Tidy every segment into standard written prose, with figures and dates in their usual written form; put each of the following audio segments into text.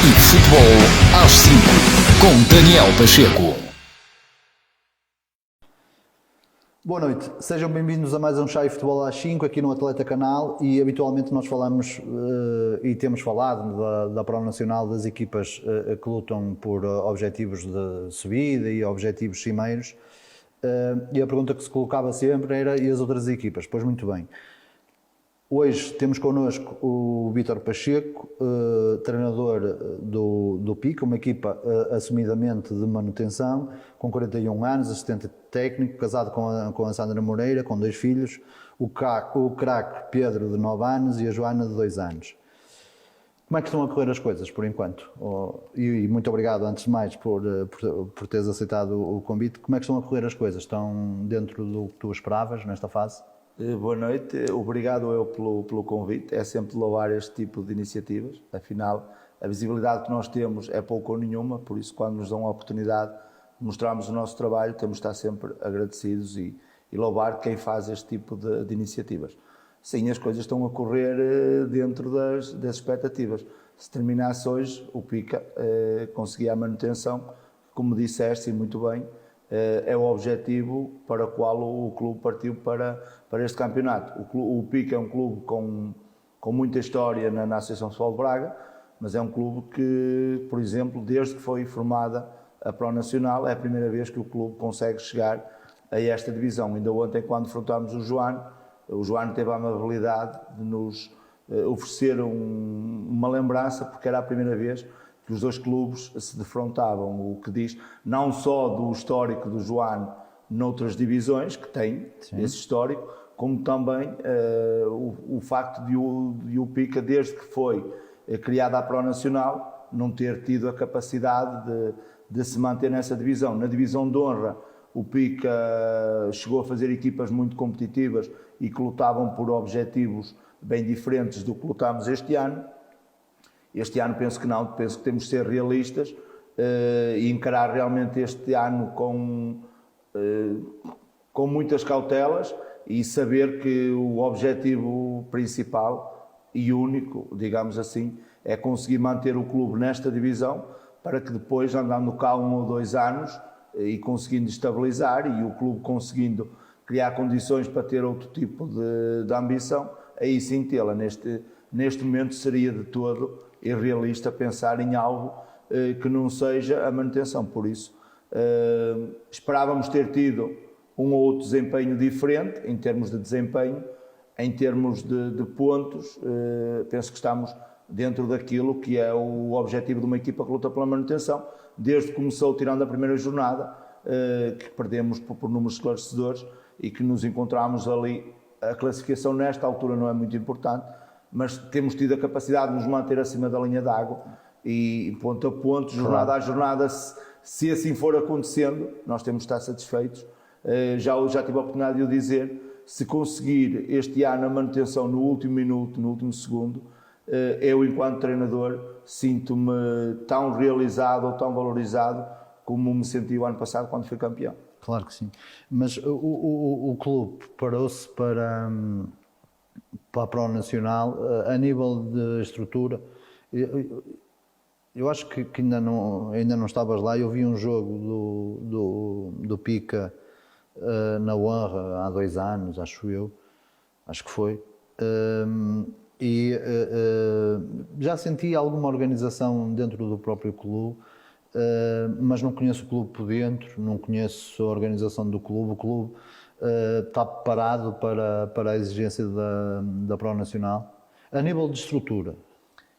e Futebol às 5, com Daniel Pacheco. Boa noite, sejam bem-vindos a mais um Chá e Futebol às 5 aqui no Atleta Canal e habitualmente nós falamos e temos falado da Pro Nacional, das equipas que lutam por objetivos de subida e objetivos cimeiros e a pergunta que se colocava sempre era: e as outras equipas? Pois muito bem. Hoje temos connosco o Vítor Pacheco, treinador do PICA, uma equipa assumidamente de manutenção, com 41 anos, assistente técnico, casado com a Sandra Moreira, com 2 filhos, o craque Pedro, de 9 anos, e a Joana, de 2 anos. Como é que estão a correr as coisas, por enquanto? E muito obrigado, antes de mais, por teres aceitado o convite. Como é que estão a correr as coisas? Estão dentro do que tu esperavas nesta fase? Boa noite, obrigado eu pelo convite. É sempre louvar este tipo de iniciativas. Afinal, a visibilidade que nós temos é pouco ou nenhuma, por isso, quando nos dão a oportunidade de mostrarmos o nosso trabalho, temos de estar sempre agradecidos e louvar quem faz este tipo de iniciativas. Sim, as coisas estão a correr dentro das expectativas. Se terminasse hoje, o PICA conseguia a manutenção, como disseste, e muito bem, é o objetivo para o qual o clube partiu para este campeonato. O PICA é um clube com muita história na Associação de Futebol de Braga, mas é um clube que, por exemplo, desde que foi formada a Pro Nacional, é a primeira vez que o clube consegue chegar a esta divisão. Ainda ontem, quando enfrentámos o João teve a amabilidade de nos oferecer uma lembrança, porque era a primeira vez que os dois clubes se defrontavam, o que diz não só do histórico do João noutras divisões, que tem Sim. esse histórico, como também o facto de o PICA, desde que foi criada a Pro Nacional, não ter tido a capacidade de se manter nessa divisão. Na divisão de honra, o PICA chegou a fazer equipas muito competitivas e que lutavam por objetivos bem diferentes do que lutámos este ano. Este ano penso que não, penso que temos de ser realistas e encarar realmente este ano com muitas cautelas e saber que o objetivo principal e único, digamos assim, é conseguir manter o clube nesta divisão para que depois, andando cá 1 ou 2 anos e conseguindo estabilizar e o clube conseguindo criar condições para ter outro tipo de ambição, aí sim tê-la. Neste momento seria de todo irrealista pensar em algo que não seja a manutenção. Por isso, esperávamos ter tido um ou outro desempenho diferente em termos de desempenho, em termos de pontos. Penso que estamos dentro daquilo que é o objetivo de uma equipa que luta pela manutenção, desde que começou, tirando a primeira jornada, que perdemos por números esclarecedores e que nos encontramos ali. A classificação nesta altura não é muito importante, mas temos tido a capacidade de nos manter acima da linha d'água e ponto a ponto, jornada a jornada, se assim for acontecendo, nós temos de estar satisfeitos. Já tive a oportunidade de o dizer, se conseguir este ano a manutenção no último minuto, no último segundo, eu, enquanto treinador, sinto-me tão realizado ou tão valorizado como me senti o ano passado quando fui campeão. Claro que sim, mas o clube parou-se para a Pro Nacional, a nível de estrutura. Eu acho que ainda não estavas lá. Eu vi um jogo do PICA na Honra há 2 anos, acho que foi, e já senti alguma organização dentro do próprio clube, mas não conheço o clube por dentro, não conheço a organização do clube. O clube está preparado para a exigência da Pro Nacional? A nível de estrutura?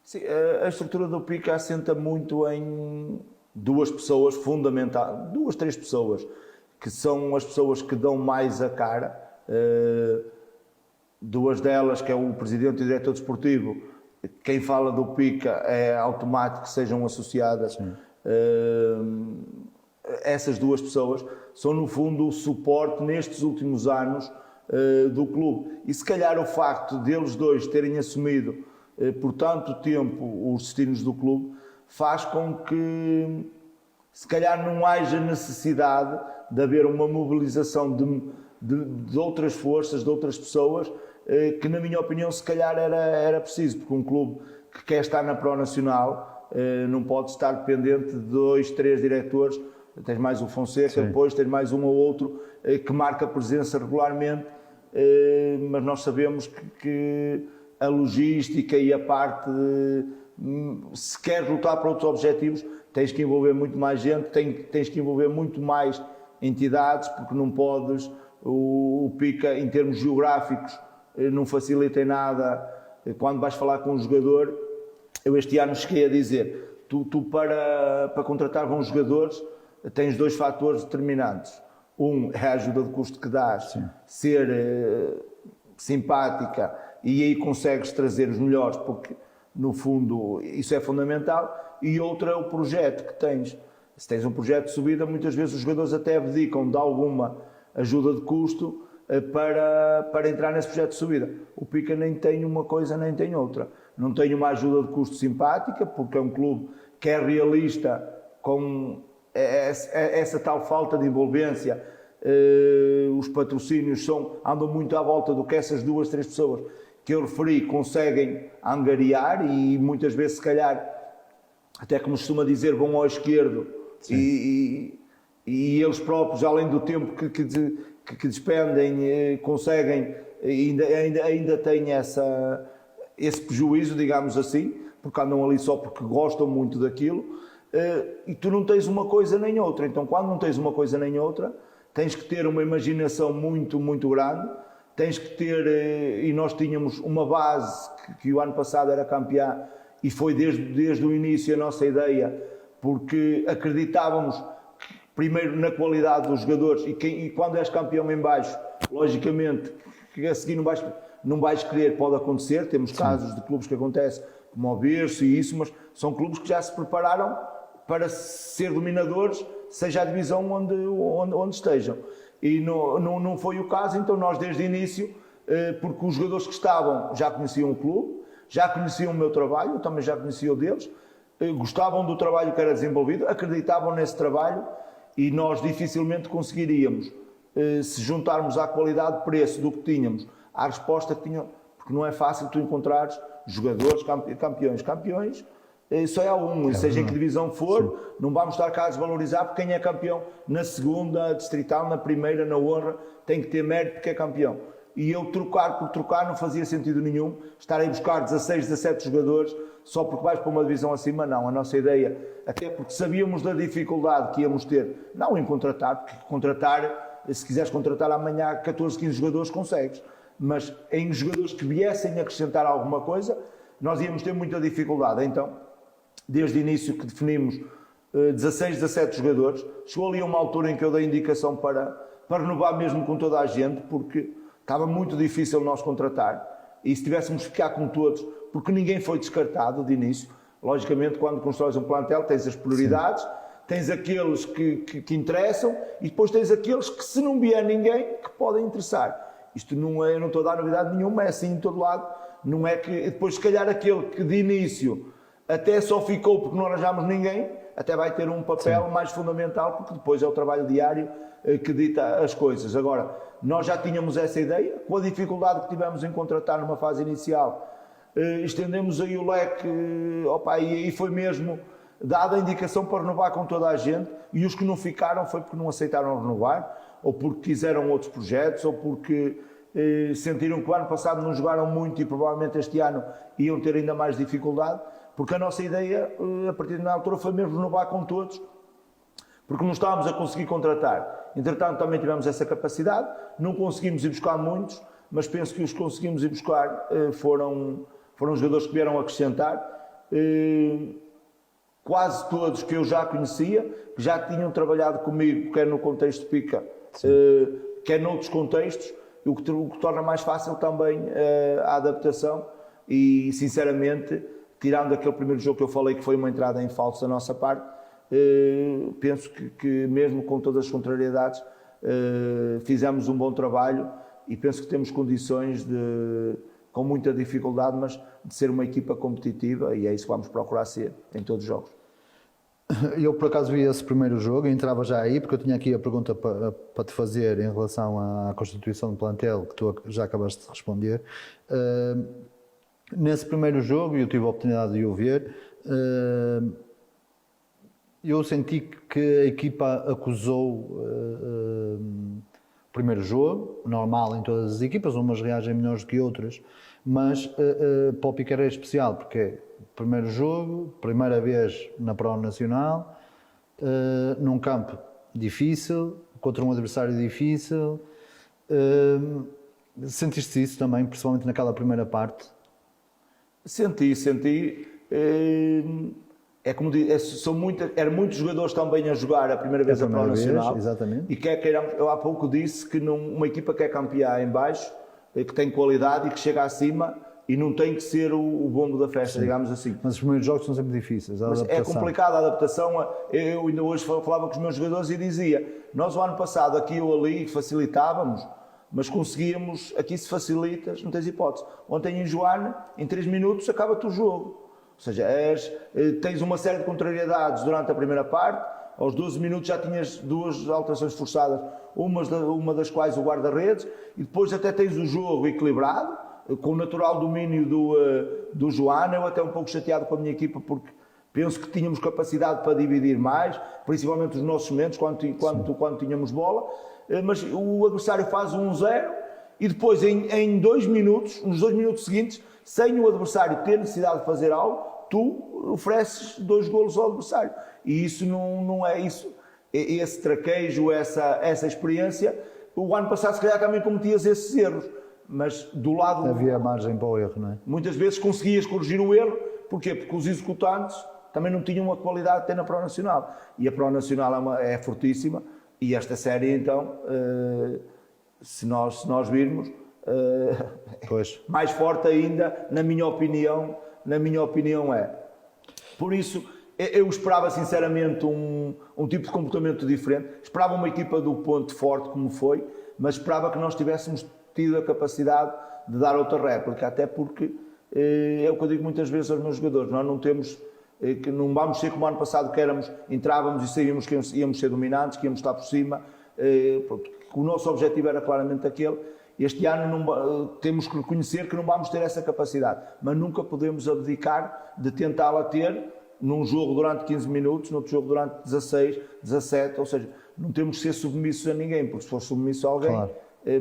Sim, a estrutura do PICA assenta muito em 2 pessoas fundamentais, 2, 3 pessoas, que são as pessoas que dão mais a cara. 2 delas, que é o presidente e o diretor desportivo. Quem fala do PICA é automático que sejam associadas. Essas 2 pessoas são, no fundo, o suporte nestes últimos anos do clube. E se calhar o facto deles 2 terem assumido por tanto tempo os destinos do clube faz com que se calhar não haja necessidade de haver uma mobilização de outras forças, de outras pessoas, que na minha opinião se calhar era preciso, porque um clube que quer estar na Pro Nacional não podes estar dependente de 2, 3 diretores, tens mais o Fonseca, Sim. depois tens mais um ou outro que marca presença regularmente, mas nós sabemos que a logística e a parte, se queres lutar para outros objetivos, tens que envolver muito mais gente, tens que envolver muito mais entidades, porque não podes, o PICA em termos geográficos não facilita em nada. Quando vais falar com um jogador, eu este ano cheguei a dizer, tu para contratar bons jogadores tens 2 fatores determinantes. Um é a ajuda de custo que dás, Sim. ser simpática, e aí consegues trazer os melhores, porque no fundo isso é fundamental. E outro é o projeto que tens. Se tens um projeto de subida, muitas vezes os jogadores até abdicam de alguma ajuda de custo para entrar nesse projeto de subida. O Pica nem tem uma coisa nem tem outra. Não tem uma ajuda de custo simpática, porque é um clube que é realista com essa tal falta de envolvência. Os patrocínios andam muito à volta do que essas 2, 3 pessoas que eu referi conseguem angariar, e muitas vezes, se calhar, até como costuma dizer, vão ao esquerdo e eles próprios, além do tempo que despendem, conseguem, ainda têm esse prejuízo, digamos assim, porque andam ali só porque gostam muito daquilo, e tu não tens uma coisa nem outra. Então, quando não tens uma coisa nem outra, tens que ter uma imaginação muito, muito grande, tens que ter, e nós tínhamos uma base que o ano passado era campeã, e foi desde o início a nossa ideia, porque acreditávamos primeiro na qualidade dos jogadores, e quando és campeão em baixo, logicamente, que a seguir não vais querer, pode acontecer, temos casos de clubes que acontecem, como o Berço e isso, mas são clubes que já se prepararam para ser dominadores, seja a divisão onde estejam. E não foi o caso, então nós desde o início, porque os jogadores que estavam já conheciam o clube, já conheciam o meu trabalho, eu também já conhecia o deles, gostavam do trabalho que era desenvolvido, acreditavam nesse trabalho, e nós dificilmente conseguiríamos, se juntarmos à qualidade de preço do que tínhamos, à resposta que tinham, porque não é fácil tu encontrares jogadores campeões, só é um, seja em que divisão for, sim. Não vamos estar cá a desvalorizar, porque quem é campeão na segunda distrital, na primeira, na honra, tem que ter mérito porque é campeão. E eu trocar por trocar não fazia sentido nenhum, estar a buscar 16, 17 jogadores só porque vais para uma divisão acima, não. A nossa ideia, até porque sabíamos da dificuldade que íamos ter, não em contratar, porque contratar, se quiseres contratar amanhã 14, 15 jogadores, consegues, mas em jogadores que viessem acrescentar alguma coisa, nós íamos ter muita dificuldade. Então, desde o início que definimos 16, 17 jogadores, chegou ali a uma altura em que eu dei indicação para renovar mesmo com toda a gente, porque estava muito difícil nós contratar, e se tivéssemos que ficar com todos, porque ninguém foi descartado de início. Logicamente, quando constróis um plantel, tens as prioridades, tens aqueles que interessam, e depois tens aqueles que, se não vier ninguém, que podem interessar. Isto não é, eu não estou a dar novidade nenhuma, é assim em todo lado. Não é que depois, se calhar, aquele que de início até só ficou porque não arranjámos ninguém, até vai ter um papel sim. mais fundamental, porque depois é o trabalho diário que dita as coisas. Agora, nós já tínhamos essa ideia, com a dificuldade que tivemos em contratar numa fase inicial, estendemos aí o leque, opa, e aí foi mesmo dada a indicação para renovar com toda a gente, e os que não ficaram foi porque não aceitaram renovar, ou porque quiseram outros projetos, ou porque sentiram que o ano passado não jogaram muito e provavelmente este ano iam ter ainda mais dificuldade, porque a nossa ideia, a partir da altura, foi mesmo renovar com todos, porque não estávamos a conseguir contratar. Entretanto, também tivemos essa capacidade, não conseguimos ir buscar muitos, mas penso que os que conseguimos ir buscar foram jogadores que vieram acrescentar, quase todos que eu já conhecia, que já tinham trabalhado comigo, quer no contexto Pica, quer noutros contextos, o que torna mais fácil também a adaptação, e sinceramente, tirando aquele primeiro jogo que eu falei que foi uma entrada em falso da nossa parte, penso que mesmo com todas as contrariedades fizemos um bom trabalho, e penso que temos condições com muita dificuldade, mas de ser uma equipa competitiva, e é isso que vamos procurar ser em todos os jogos. Eu por acaso vi esse primeiro jogo, eu entrava já aí, porque eu tinha aqui a pergunta para te fazer em relação à constituição do plantel, que tu já acabaste de responder. Nesse primeiro jogo, e eu tive a oportunidade de o ver, eu senti que a equipa acusou o primeiro jogo, normal em todas as equipas, umas reagem melhores do que outras, mas para o Piqueira é especial, porque é o primeiro jogo, primeira vez na prova nacional, num campo difícil, contra um adversário difícil. Sentiste isso também, principalmente naquela primeira parte? Senti. É como diz, eram muitos jogadores também a jogar a primeira vez a Prova Nacional. Exatamente. E eu há pouco disse que uma equipa que é campeã em baixo, que tem qualidade e que chega acima e não tem que ser o bombo da festa, digamos assim. Mas os primeiros jogos são sempre difíceis. Mas é complicado a adaptação. Eu ainda hoje falava com os meus jogadores e dizia: nós o ano passado aqui ou ali facilitávamos, mas conseguíamos, aqui se facilitas, não tens hipótese. Ontem em Joana, em 3 minutos acaba-te o jogo. Ou seja, tens uma série de contrariedades durante a primeira parte, aos 12 minutos já tinhas 2 alterações forçadas, uma das quais o guarda-redes, e depois até tens o jogo equilibrado, com o natural domínio do Joana. Eu até um pouco chateado com a minha equipa, porque penso que tínhamos capacidade para dividir mais, principalmente os nossos momentos, quando tínhamos bola, mas o adversário faz 1-0, e depois em 2 minutos, nos 2 minutos seguintes, sem o adversário ter necessidade de fazer algo, tu ofereces 2 golos ao adversário. E isso não é isso. Esse traquejo, essa experiência, o ano passado se calhar também cometias esses erros, mas do lado... Havia margem para o erro, não é? Muitas vezes conseguias corrigir o erro. Porquê? Porque os executantes também não tinham a qualidade de ter na Prova Nacional. E a Prova Nacional é fortíssima, e esta série então, se nós virmos... mais forte ainda, na minha opinião é. Por isso, eu esperava sinceramente um tipo de comportamento diferente, esperava uma equipa do ponto forte como foi, mas esperava que nós tivéssemos tido a capacidade de dar outra réplica, até porque é o que eu digo muitas vezes aos meus jogadores: nós não temos, que não vamos ser como o ano passado, que entrávamos e saíamos que íamos ser dominantes, que íamos estar por cima. O nosso objetivo era claramente aquele. Este ano temos que reconhecer que não vamos ter essa capacidade, mas nunca podemos abdicar de tentá-la ter num jogo durante 15 minutos, noutro jogo durante 16, 17, ou seja, não temos que ser submissos a ninguém, porque se for submisso a alguém, claro,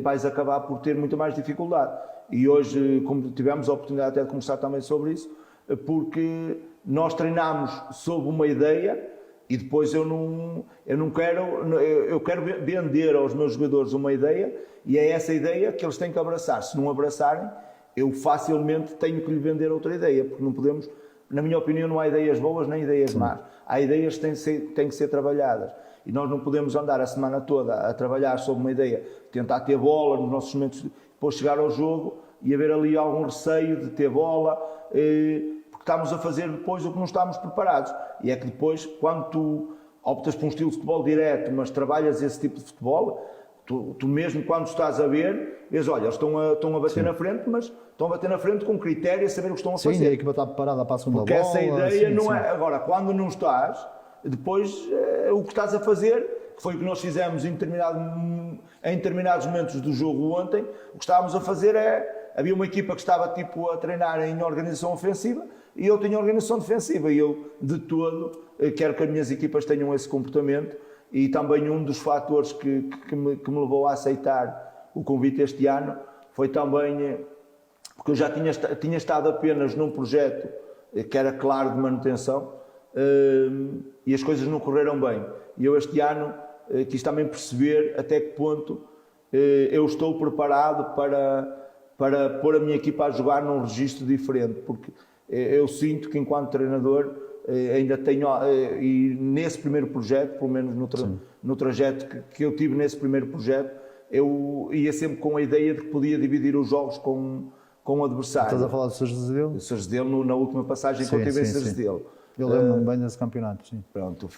vais acabar por ter muita mais dificuldade. E hoje, como tivemos a oportunidade até de conversar também sobre isso, porque nós treinámos sob uma ideia. E depois eu quero vender aos meus jogadores uma ideia, e é essa ideia que eles têm que abraçar. Se não abraçarem, eu facilmente tenho que lhe vender outra ideia, porque não podemos, na minha opinião, não há ideias boas nem ideias más. Há ideias que têm que ser trabalhadas, e nós não podemos andar a semana toda a trabalhar sobre uma ideia, tentar ter bola nos nossos momentos, depois chegar ao jogo e haver ali algum receio de ter bola, estamos a fazer depois o que não estamos preparados. E é que depois, quando tu optas por um estilo de futebol direto, mas trabalhas esse tipo de futebol, tu mesmo quando estás a ver, vês, olha, eles estão a bater na frente, mas estão a bater na frente com critério, a saber o que estão a fazer. Sim, a equipa está preparada para a segunda bola. Porque essa ideia não é... Agora, quando não estás, depois o que estás a fazer, que foi o que nós fizemos em determinados momentos do jogo ontem, o que estávamos a fazer havia uma equipa que estava tipo a treinar em organização ofensiva, e eu tinha organização defensiva, e eu, de todo, quero que as minhas equipas tenham esse comportamento. E também um dos fatores que me levou a aceitar o convite este ano foi também porque eu já tinha estado apenas num projeto que era claro de manutenção, e as coisas não correram bem. E eu este ano quis também perceber até que ponto eu estou preparado para pôr a minha equipa a jogar num registro diferente, porque eu sinto que enquanto treinador ainda tenho, e nesse primeiro projeto, pelo menos no trajeto que eu tive nesse primeiro projeto, eu ia sempre com a ideia de que podia dividir os jogos com o adversário. Estás a falar do Sargesdelo? Do Sargesdelo, na última passagem que eu tive em Sargesdelo. Eu lembro-me bem desse campeonato, sim. Pronto,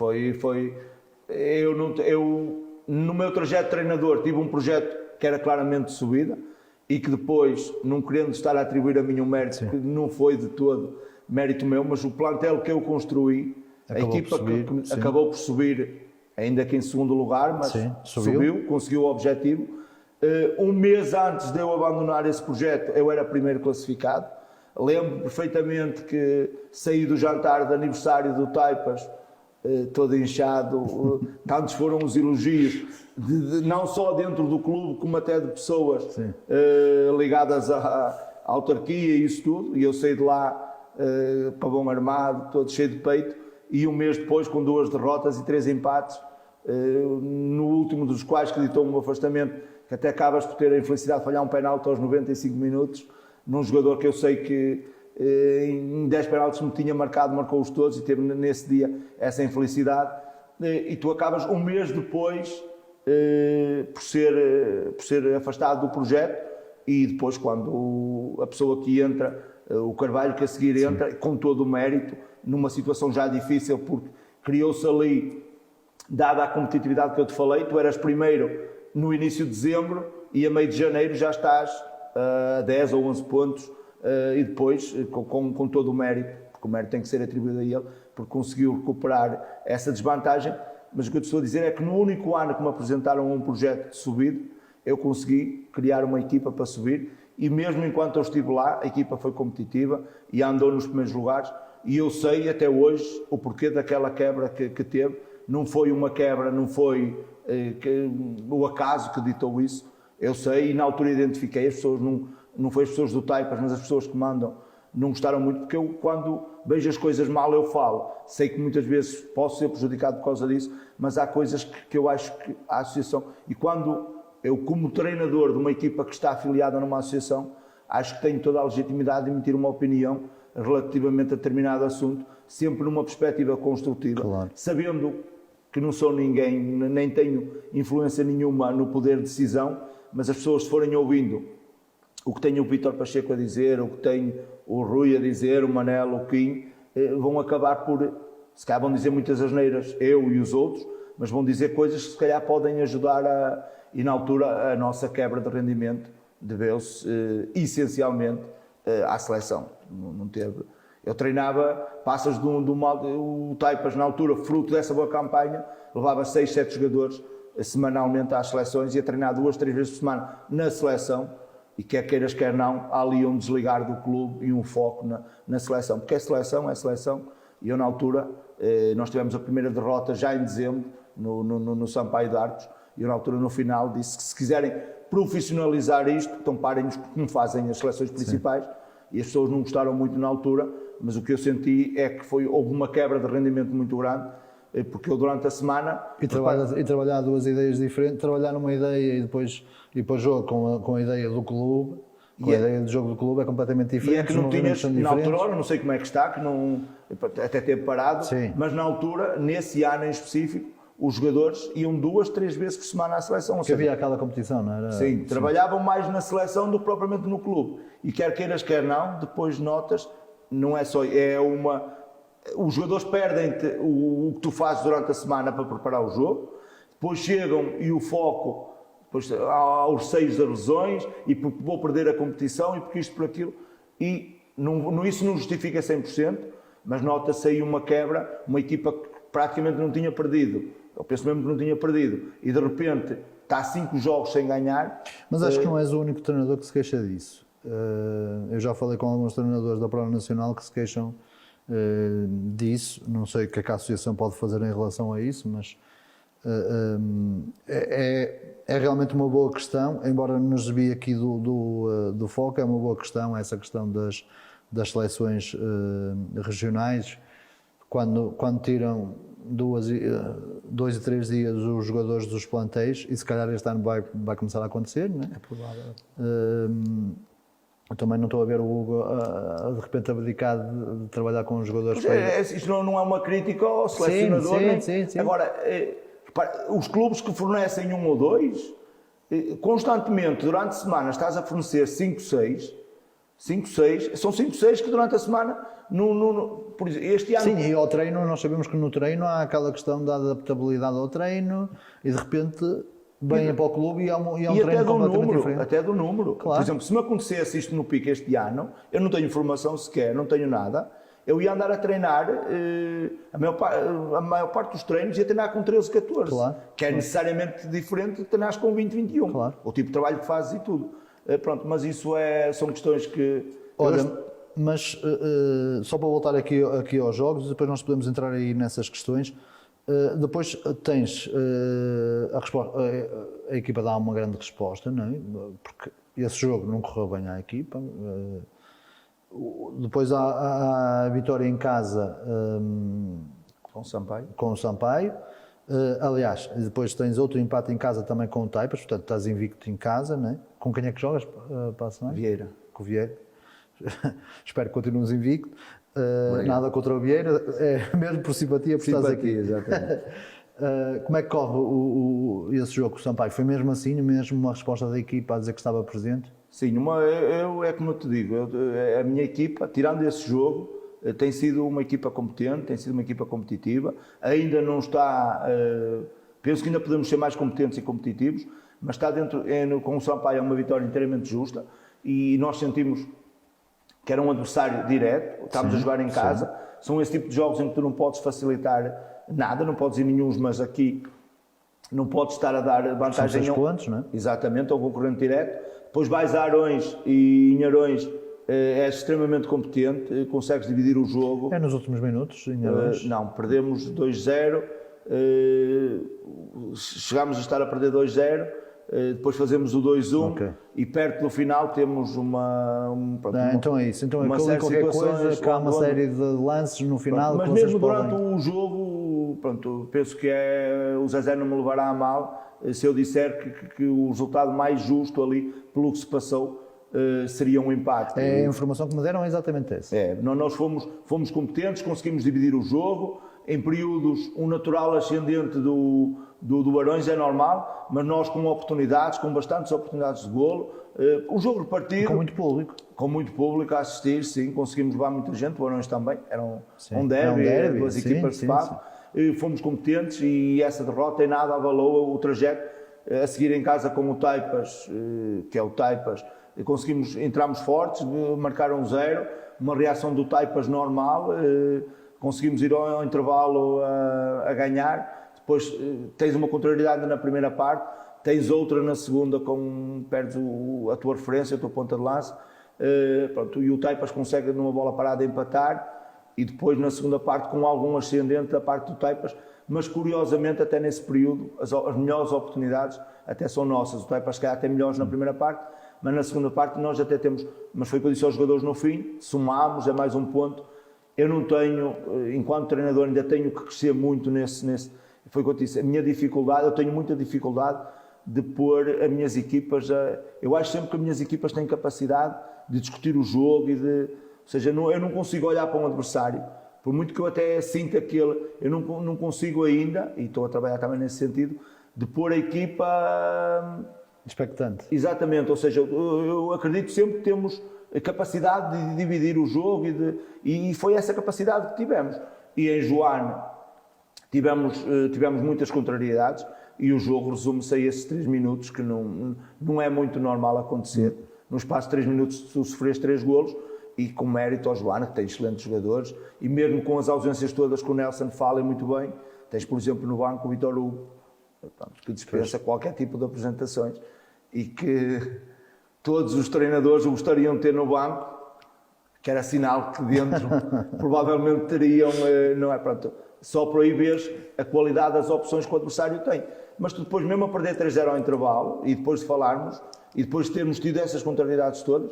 eu no meu trajeto de treinador tive um projeto que era claramente de subida, e que depois, não querendo estar a atribuir a mim um mérito, que não foi de todo mérito meu, mas o plantel que eu construí, a equipa que acabou por subir, ainda que em segundo lugar, mas subiu, conseguiu o objetivo. Um mês antes de eu abandonar esse projeto, eu era primeiro classificado. Lembro perfeitamente que saí do jantar de aniversário do Taipas, todo inchado, tantos foram os elogios, não só dentro do clube, como até de pessoas ligadas à autarquia e isso tudo, e eu saí de lá pavão armado, todo cheio de peito, e um mês depois com 2 derrotas e 3 empates, no último dos quais que ditou um afastamento, que até acabas por ter a infelicidade de falhar um penalti aos 95 minutos, num jogador que eu sei que em 10 penaltis me tinha marcado, marcou-os todos e teve nesse dia essa infelicidade, e tu acabas um mês depois por ser afastado do projeto, e depois quando a pessoa que entra, o Carvalho que a seguir entra, com todo o mérito, numa situação já difícil, porque criou-se ali, dada a competitividade que eu te falei, tu eras primeiro no início de dezembro e a meio de janeiro já estás a 10 ou 11 pontos, e depois com todo o mérito, porque o mérito tem que ser atribuído a ele, porque conseguiu recuperar essa desvantagem. Mas o que eu te estou a dizer é que no único ano que me apresentaram um projeto de subida, eu consegui criar uma equipa para subir, e mesmo enquanto eu estive lá, a equipa foi competitiva e andou nos primeiros lugares, e eu sei até hoje o porquê daquela quebra que teve. Não foi uma quebra, não foi o acaso que ditou isso, eu sei, e na altura identifiquei as pessoas, não foi as pessoas do Taipas, mas as pessoas que mandam, não gostaram muito, porque eu, quando vejo as coisas mal, eu falo. Sei que muitas vezes posso ser prejudicado por causa disso, mas há coisas que eu acho que a associação, e quando eu, como treinador de uma equipa que está afiliada numa associação, acho que tenho toda a legitimidade de emitir uma opinião relativamente a determinado assunto, sempre numa perspectiva construtiva, claro, sabendo que não sou ninguém, nem tenho influência nenhuma no poder de decisão, mas as pessoas, se forem ouvindo o que tem o Vítor Pacheco a dizer, o que tem o Rui a dizer, o Manel, o Kim, vão acabar por, se calhar vão dizer muitas asneiras, eu e os outros, mas vão dizer coisas que se calhar podem ajudar e na altura a nossa quebra de rendimento deveu-se essencialmente à seleção. Não teve. Eu treinava, passas o Taipas na altura, fruto dessa boa campanha, levava 6, 7 jogadores semanalmente às seleções, ia treinar 2, 3 vezes por semana na seleção, e quer queiras, quer não, há ali um desligar do clube e um foco na seleção, porque é seleção, e eu na altura, nós tivemos a primeira derrota já em dezembro, no Sampaio de Arcos, e eu na altura, no final, disse que se quiserem profissionalizar isto, então parem-nos como fazem as seleções principais. Sim. E as pessoas não gostaram muito na altura, mas o que eu senti é que houve uma quebra de rendimento muito grande, porque eu durante a semana... E trabalhar 2 ideias diferentes, trabalhar numa ideia e depois jogo com a ideia do clube, a ideia do jogo do clube é completamente diferente. E é que não tinhas, na altura, não sei como é que está, que não, até teve parado, sim, mas na altura, nesse ano em específico, os jogadores iam 2, 3 vezes por semana à seleção. Porque havia aquela competição, não era? Sim, trabalhavam mais na seleção do que propriamente no clube. E quer queiras, quer não, depois notas, não é só... Os jogadores perdem-te o que tu fazes durante a semana para preparar o jogo, depois chegam e o foco, depois há os receios das lesões, e porque vou perder a competição, e porque isto, por aquilo, e isso não justifica 100%, mas nota-se aí uma quebra, uma equipa que praticamente não tinha perdido. Eu penso mesmo que não tinha perdido, e de repente está 5 jogos sem ganhar. Mas acho que não és o único treinador que se queixa disso. Eu já falei com alguns treinadores da Prova Nacional que se queixam disso. Não sei o que é que a associação pode fazer em relação a isso, mas é realmente uma boa questão, embora nos desvie aqui do foco. É uma boa questão essa questão das seleções regionais, quando tiram 2 e 3 dias os jogadores dos plantéis, e se calhar este ano vai começar a acontecer, não é? É provável. Eu também não estou a ver o Hugo de repente abdicar de trabalhar com os jogadores. Isto não é uma crítica ao selecionador. Sim. Agora, os clubes que fornecem 1 ou 2, constantemente, durante a semana, estás a fornecer 5, 6, são 5, 6 que durante a semana, por exemplo, este ano... Sim, e ao treino, nós sabemos que no treino há aquela questão da adaptabilidade ao treino, e de repente vêm para o clube e há um treino completamente diferente. Até do número. Claro. Por exemplo, se me acontecesse isto no Pico este ano, eu não tenho formação sequer, não tenho nada, eu ia andar a treinar, a maior parte dos treinos ia treinar com 13, 14, claro, que é necessariamente diferente de treinar com 20, 21. Claro. O tipo de trabalho que fazes e tudo. Pronto, mas isso são questões que... Olha, Mas só para voltar aqui aos jogos, depois nós podemos entrar aí nessas questões. Depois tens a equipa dá uma grande resposta, não é? Porque esse jogo não correu bem à equipa. Depois há a vitória em casa com o Sampaio. Aliás, depois tens outro empate em casa também com o Taipas, portanto estás invicto em casa, não é? Com quem é que jogas para a semana? Vieira. Com o Vieira. Espero que continues invicto. Nada contra o Vieira, é mesmo por simpatia por estás aqui. Exatamente. Como é que corre esse jogo com o Sampaio? Foi mesmo assim, mesmo uma resposta da equipa a dizer que estava presente? Sim, é como eu te digo, a minha equipa, tirando esse jogo, tem sido uma equipa competente, tem sido uma equipa competitiva, ainda não está, penso que ainda podemos ser mais competentes e competitivos, mas está dentro, com o Sampaio é uma vitória inteiramente justa e nós sentimos que era um adversário direto, estávamos a jogar em casa, são esse tipo de jogos em que tu não podes facilitar nada, não podes ir nenhuns, mas aqui não podes estar a dar vantagem. São 6 pontos, não é? Exatamente, ao concorrente direto. Depois vais a Arões e em Arões és extremamente competente, consegues dividir o jogo. É nos últimos minutos, em Arões? Não, perdemos 2-0, chegámos a estar a perder 2-0, depois fazemos o 2-1 e perto do final temos então é isso, então uma série de qualquer situações coisa, que há uma série de lances no final. Mas mesmo durante o jogo, penso que o Zezé não me levará a mal se eu disser que o resultado mais justo ali, pelo que se passou, seria um empate. A informação que me deram é exatamente essa. Nós fomos competentes, conseguimos dividir o jogo, em períodos um natural ascendente do Arões é normal, mas nós com bastantes oportunidades de golo, o jogo repartido. Com muito público a assistir, sim, conseguimos levar muita gente, o Arões também, era um derby, duas equipas de fato. Fomos competentes e essa derrota em nada avalou o trajeto a seguir em casa com o Taipas, que é o Taipas, entramos fortes, marcaram 0, uma reação do Taipas normal, conseguimos ir ao intervalo a ganhar, depois tens uma contrariedade na primeira parte, tens outra na segunda, perdes a tua referência, a tua ponta de lança, e o Taipas consegue numa bola parada empatar, e depois na segunda parte com algum ascendente da parte do Taipas, mas curiosamente até nesse período as melhores oportunidades até são nossas, o Taipas se calhar até melhores na primeira parte, mas na segunda parte nós até temos, mas foi o que eu disse aos jogadores no fim, somámos, é mais um ponto. Eu não tenho, enquanto treinador ainda tenho que crescer muito nesse foi o que eu disse, a minha dificuldade, eu tenho muita dificuldade de pôr as minhas equipas, eu acho sempre que as minhas equipas têm capacidade de discutir o jogo ou seja, eu não consigo olhar para um adversário, por muito que eu até sinta eu não consigo ainda, e estou a trabalhar também nesse sentido, de pôr a equipa expectante. Exatamente, ou seja, eu acredito sempre que temos a capacidade de dividir o jogo e foi essa capacidade que tivemos. E em Joane tivemos muitas contrariedades e o jogo resume-se a esses 3 minutos, que não é muito normal acontecer. No espaço de 3 minutos tu sofres 3 golos e com mérito ao Joane, que tem excelentes jogadores, e mesmo com as ausências todas que o Nelson fala muito bem, tens por exemplo no banco o Vitor Hugo, que dispensa qualquer tipo de apresentações e que todos os treinadores gostariam de ter no banco, que era sinal que dentro provavelmente teriam, não é, só por aí vês a qualidade das opções que o adversário tem. Mas tu depois mesmo a perder 3-0 ao intervalo e depois de falarmos e depois de termos tido essas contrariedades todas,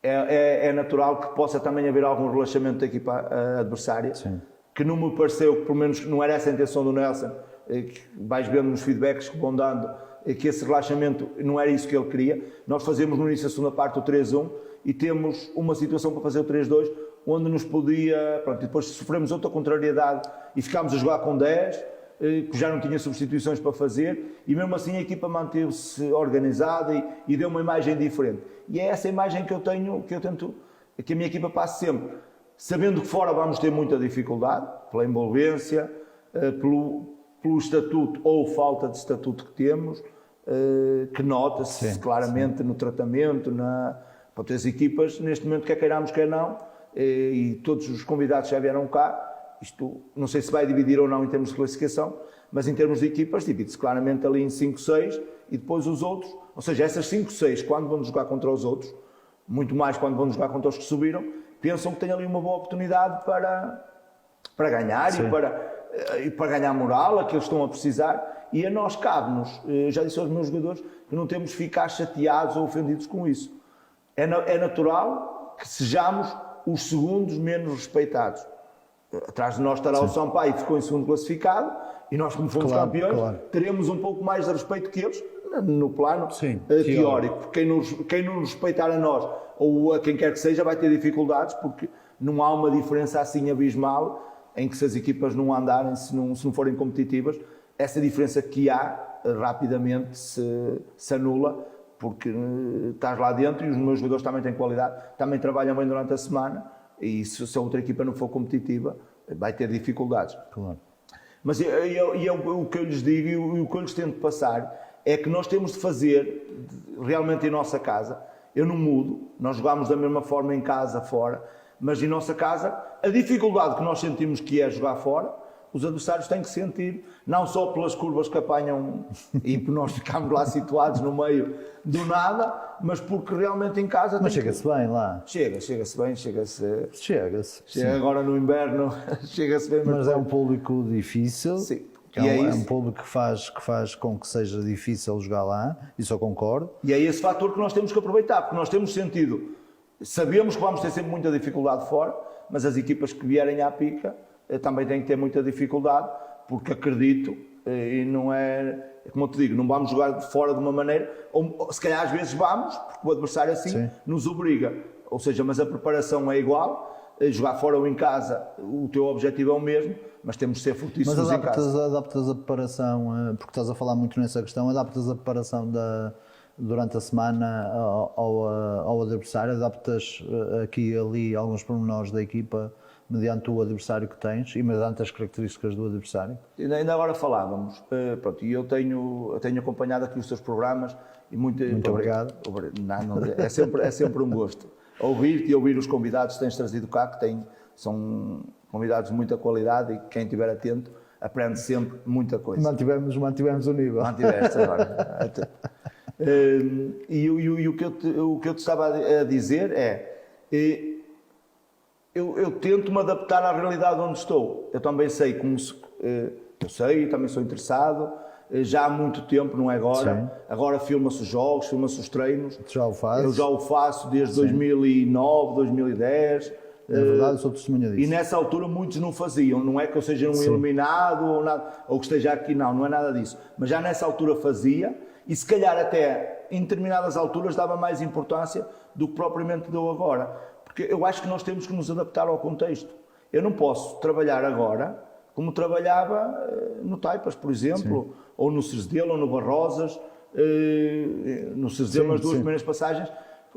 é natural que possa também haver algum relaxamento da equipa adversária. Sim. Que não me pareceu, que pelo menos não era essa a intenção do Nelson, que vais vendo nos feedbacks que vão dando, que esse relaxamento não era isso que ele queria. Nós fazemos no início da segunda parte o 3-1 e temos uma situação para fazer o 3-2 onde nos podia, e depois sofremos outra contrariedade e ficámos a jogar com 10, que já não tinha substituições para fazer e mesmo assim a equipa manteve-se organizada e deu uma imagem diferente. E é essa imagem que eu tento que a minha equipa passe sempre, sabendo que fora vamos ter muita dificuldade, pela envolvência, pelo estatuto ou falta de estatuto que temos, que nota-se claramente no tratamento, para as equipas, neste momento, quer queiramos, quer não, e todos os convidados já vieram cá, isto não sei se vai dividir ou não em termos de classificação, mas em termos de equipas divide-se claramente ali em 5, 6 e depois os outros, ou seja, essas 5, 6, quando vamos jogar contra os outros, muito mais quando vão jogar contra os que subiram, pensam que têm ali uma boa oportunidade para ganhar e para ganhar moral, a que eles estão a precisar, e a nós cabe-nos, já disse aos meus jogadores, que não temos de ficar chateados ou ofendidos com isso. É natural que sejamos os segundos menos respeitados. Atrás de nós estará o Sampaio, que ficou em segundo classificado, e nós, como fomos campeões, teremos um pouco mais de respeito que eles, no plano teórico. Quem nos respeitar a nós, ou a quem quer que seja, vai ter dificuldades, porque não há uma diferença assim abismal, em que se as equipas não andarem, se não forem competitivas, essa diferença que há, rapidamente se anula, porque estás lá dentro e os meus jogadores também têm qualidade, também trabalham bem durante a semana, e se a outra equipa não for competitiva, vai ter dificuldades. Claro. Mas o que eu lhes digo e o que eu lhes tento passar é que nós temos de fazer realmente em nossa casa. Eu não mudo, nós jogamos da mesma forma em casa, fora, mas em nossa casa a dificuldade que nós sentimos que é jogar fora, os adversários têm que sentir, não só pelas curvas que apanham e por nós ficarmos lá situados no meio do nada, mas porque realmente em casa... Mas chega-se bem lá. Chega-se bem, chega-se... Chega agora no inverno, chega-se bem. Mas é um público difícil. Sim. É um público que faz com que seja difícil jogar lá, isso eu concordo. E é esse fator que nós temos que aproveitar, porque nós temos sentido, sabemos que vamos ter sempre muita dificuldade fora, mas as equipas que vierem à pica também têm que ter muita dificuldade, porque acredito, e não é, como eu te digo, não vamos jogar fora de uma maneira, ou se calhar às vezes vamos, porque o adversário assim nos obriga, ou seja, mas a preparação é igual, jogar fora ou em casa, o teu objetivo é o mesmo, mas temos de ser fortíssimos em casa. Mas adaptas a preparação, porque estás a falar muito nessa questão, adaptas a preparação durante a semana ao adversário, adaptas aqui e ali alguns pormenores da equipa mediante o adversário que tens e mediante as características do adversário? Ainda agora falávamos, pronto, e eu tenho acompanhado aqui os teus programas e muito obrigado. É sempre um gosto ouvir-te e ouvir os convidados que tens trazido cá, são convidados de muita qualidade e quem estiver atento aprende sempre muita coisa. Mantivemos o nível. Mantiveste agora. E o que eu te estava a dizer eu tento me adaptar à realidade onde estou. Eu também sei também sou interessado, já há muito tempo, não é agora. Sim. Agora filma-se os jogos, filma-se os treinos. Tu já o fazes? Eu já o faço desde 2009, 2010. É verdade, eu sou testemunha disso. E nessa altura muitos não faziam, não é que eu seja um eliminado ou nada, ou que esteja aqui, não é nada disso. Mas já nessa altura fazia, e se calhar até em determinadas alturas dava mais importância do que propriamente dou agora. Porque eu acho que nós temos que nos adaptar ao contexto. Eu não posso trabalhar agora como trabalhava no Taipas, por exemplo, ou no Cerzedelo, ou no Barrosas, no Cerzedelo nas duas primeiras passagens.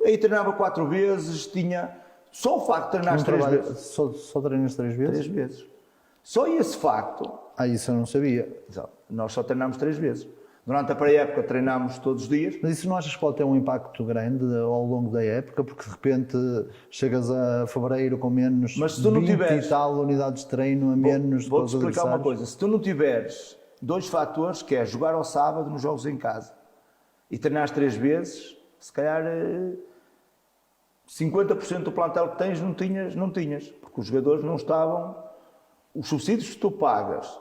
Aí treinava 4 vezes, tinha... Só o facto de treinar 3 vezes. Só treinas 3 vezes? 3 vezes. Só esse facto... Isso eu não sabia. Nós só treinámos 3 vezes. Durante a pré-época treinámos todos os dias. Mas isso não achas que pode ter um impacto grande ao longo da época? Porque de repente chegas a fevereiro com menos 20 e tal unidades de treino a menos. Vou-te explicar uma coisa. Se tu não tiveres 2 fatores, que é jogar ao sábado nos jogos em casa e treinares 3 vezes, se calhar 50% do plantel que tens não tinhas, porque os jogadores não estavam... Os subsídios que tu pagas...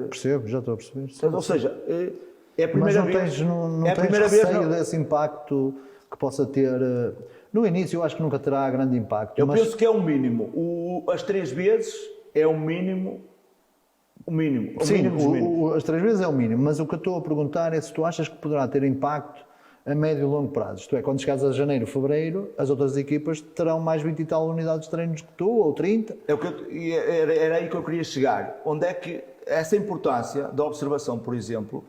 Percebo, já estou a perceber. Ou seja... É a primeira vez. Não tens receio desse impacto que possa ter. No início eu acho que nunca terá grande impacto. Eu penso que é o mínimo. As 3 vezes é o mínimo. Sim, as 3 vezes é o mínimo, mas o que eu estou a perguntar é se tu achas que poderá ter impacto a médio e longo prazo. Isto é, quando chegares a janeiro, fevereiro, as outras equipas terão mais 20 e tal unidades de treinos que tu, ou 30. Era aí que eu queria chegar. Onde é que essa importância da observação, por exemplo,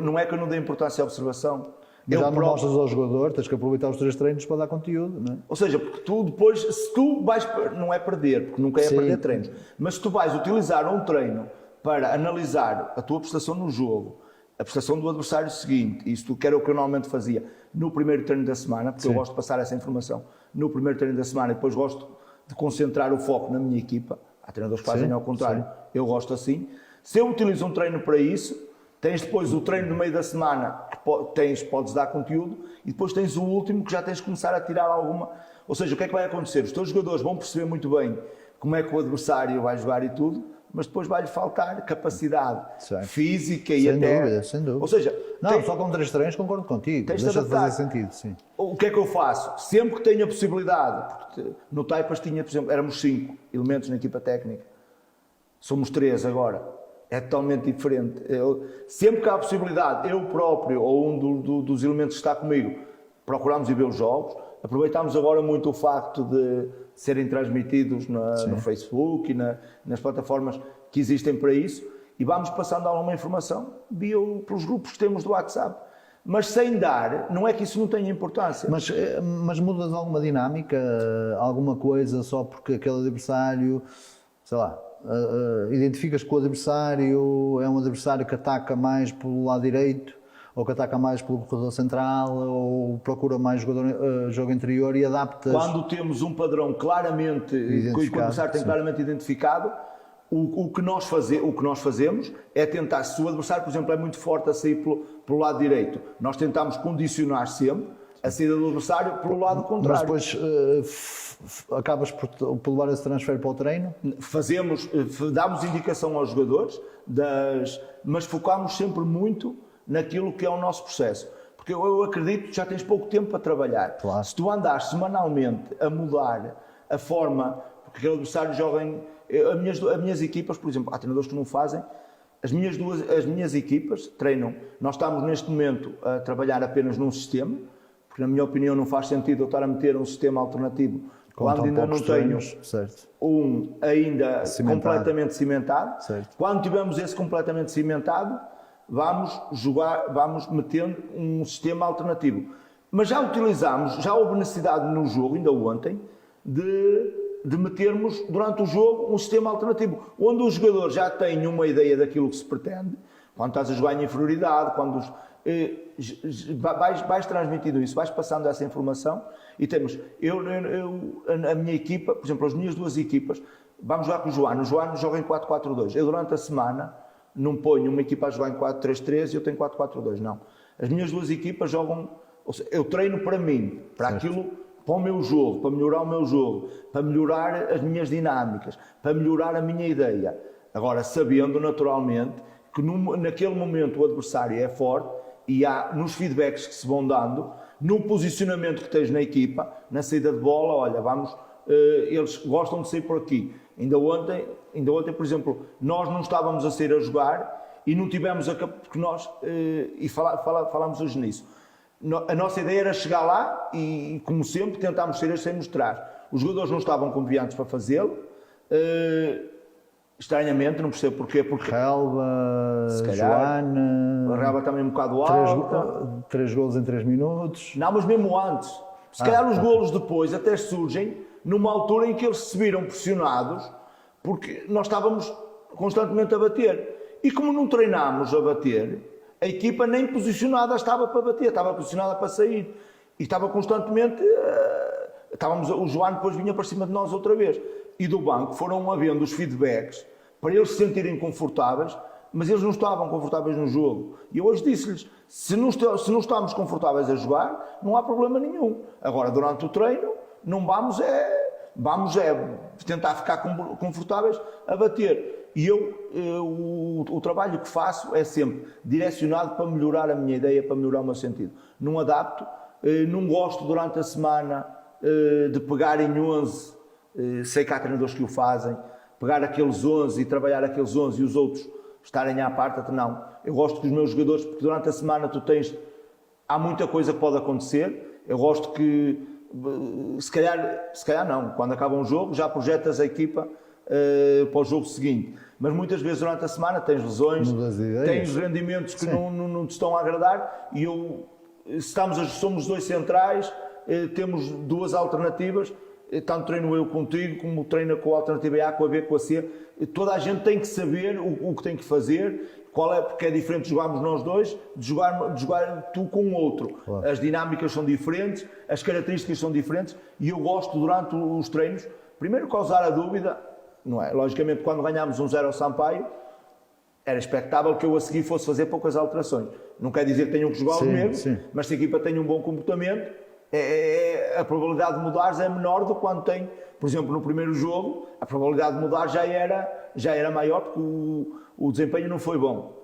não é que eu não dei importância à observação. Já não mostras ao jogador, tens que aproveitar os 3 treinos para dar conteúdo, não é? Ou seja, porque tu depois, se tu vais, não é perder, porque nunca é perder treinos, mas se tu vais utilizar um treino para analisar a tua prestação no jogo, a prestação do adversário seguinte, isso que era o que eu normalmente fazia no primeiro treino da semana, porque eu gosto de passar essa informação no primeiro treino da semana e depois gosto de concentrar o foco na minha equipa. Há treinadores que fazem ao contrário, eu gosto assim. Se eu utilizo um treino para isso, Tens depois o treino no meio da semana, que podes dar conteúdo, e depois tens o último que já tens de começar a tirar alguma... Ou seja, o que é que vai acontecer? Os teus jogadores vão perceber muito bem como é que o adversário vai jogar e tudo, mas depois vai-lhe faltar capacidade física e até... Sem dúvida. Ou seja... Não, só com 3 treinos concordo contigo. Tens de Deixa de adaptar. fazer sentido, sim. O que é que eu faço? Sempre que tenho a possibilidade, porque no Taipas tinha, por exemplo, éramos 5 elementos na equipa técnica, somos 3 agora, é totalmente diferente. Sempre que há a possibilidade, eu próprio ou um dos elementos que está comigo, procuramos ir ver os jogos, aproveitamos agora muito o facto de serem transmitidos no Facebook e nas plataformas que existem para isso, e vamos passando alguma informação pelos grupos que temos do WhatsApp. Mas sem dar, não é que isso não tenha importância. Mas mudas alguma dinâmica, alguma coisa só porque aquele adversário, sei lá, identificas que o adversário é um adversário que ataca mais pelo lado direito, ou que ataca mais pelo corredor central, ou procura mais jogo interior e adaptas... Quando temos um padrão claramente, que o adversário tem claramente identificado, o que nós fazemos é tentar, se o adversário, por exemplo, é muito forte a sair pelo lado direito, nós tentamos condicionar sempre a saída do adversário pelo lado contrário. Mas depois acabas por levar esse transfer para o treino? Damos indicação aos jogadores, mas focamos sempre muito naquilo que é o nosso processo. Porque eu acredito que já tens pouco tempo para trabalhar. Claro. Se tu andares semanalmente a mudar a forma, porque aquele adversário joga em... As minhas equipas, por exemplo, há treinadores que não fazem, as minhas equipas treinam. Nós estamos neste momento a trabalhar apenas num sistema, porque na minha opinião não faz sentido eu estar a meter um sistema alternativo quando ainda não tenho um ainda completamente cimentado. Certo. Quando tivermos esse completamente cimentado, vamos metendo um sistema alternativo. Mas já houve necessidade no jogo, ainda ontem, de metermos durante o jogo um sistema alternativo, onde o jogador já tem uma ideia daquilo que se pretende, quando estás a jogar em inferioridade, quando vais transmitindo isso, vais passando essa informação, e temos, a minha equipa, por exemplo, as minhas duas equipas, vamos jogar com o Joano joga em 4-4-2, eu durante a semana não ponho uma equipa a jogar em 4-3-3 e eu tenho 4-4-2, não. As minhas duas equipas jogam, ou seja, eu treino para mim, para aquilo, para o meu jogo, para melhorar o meu jogo, para melhorar as minhas dinâmicas, para melhorar a minha ideia. Agora, sabendo naturalmente que naquele momento o adversário é forte e há nos feedbacks que se vão dando, no posicionamento que tens na equipa, na saída de bola, olha, eles gostam de sair por aqui. Ainda ontem, por exemplo, nós não estávamos a sair a jogar e não tivemos porque nós, e falámos hoje nisso, a nossa ideia era chegar lá e, como sempre, tentámos sair sem mostrar. Os jogadores não estavam confiantes para fazê-lo, estranhamente, não percebo porquê, porque... Relva, Joana... A Relva também um bocado alta. 3 golos em 3 minutos. Não, mas mesmo antes. Se calhar os golos depois até surgem numa altura em que eles se viram pressionados, porque nós estávamos constantemente a bater. E como não treinámos a bater, a equipa nem posicionada estava para bater, estava posicionada para sair. E estava constantemente... o João depois vinha para cima de nós outra vez. E do banco foram havendo os feedbacks para eles se sentirem confortáveis, mas eles não estavam confortáveis no jogo. E eu hoje disse-lhes, se não estamos confortáveis a jogar, não há problema nenhum. Agora, durante o treino, não vamos tentar ficar confortáveis a bater. E o trabalho que faço é sempre direcionado para melhorar a minha ideia, para melhorar o meu sentido. Não adapto, não gosto durante a semana de pegar em 11, sei que há treinadores que o fazem, pegar aqueles 11 e trabalhar aqueles 11 e os outros estarem à parte, não. Eu gosto dos meus jogadores, porque durante a semana há muita coisa que pode acontecer. Eu gosto que, se calhar não, quando acaba um jogo já projetas a equipa para o jogo seguinte, mas muitas vezes durante a semana tens lesões, tens rendimentos que não te estão a agradar, e somos 2 centrais, temos 2 alternativas, tanto treino eu contigo como treino com a alternativa A, com a B, com a C. Toda a gente tem que saber o que tem que fazer, porque é diferente jogarmos nós dois de jogar tu com o outro. Claro. As dinâmicas são diferentes, as características são diferentes, e eu gosto durante os treinos, primeiro causar a dúvida, não é? Logicamente, quando ganhámos 1-0 ao Sampaio, era expectável que eu a seguir fosse fazer poucas alterações. Não quer dizer que tenham que jogar os mesmos, mas se a equipa tem um bom comportamento, a probabilidade de mudares é menor do que quando tem, por exemplo, no primeiro jogo, a probabilidade de mudar já era maior porque o desempenho não foi bom.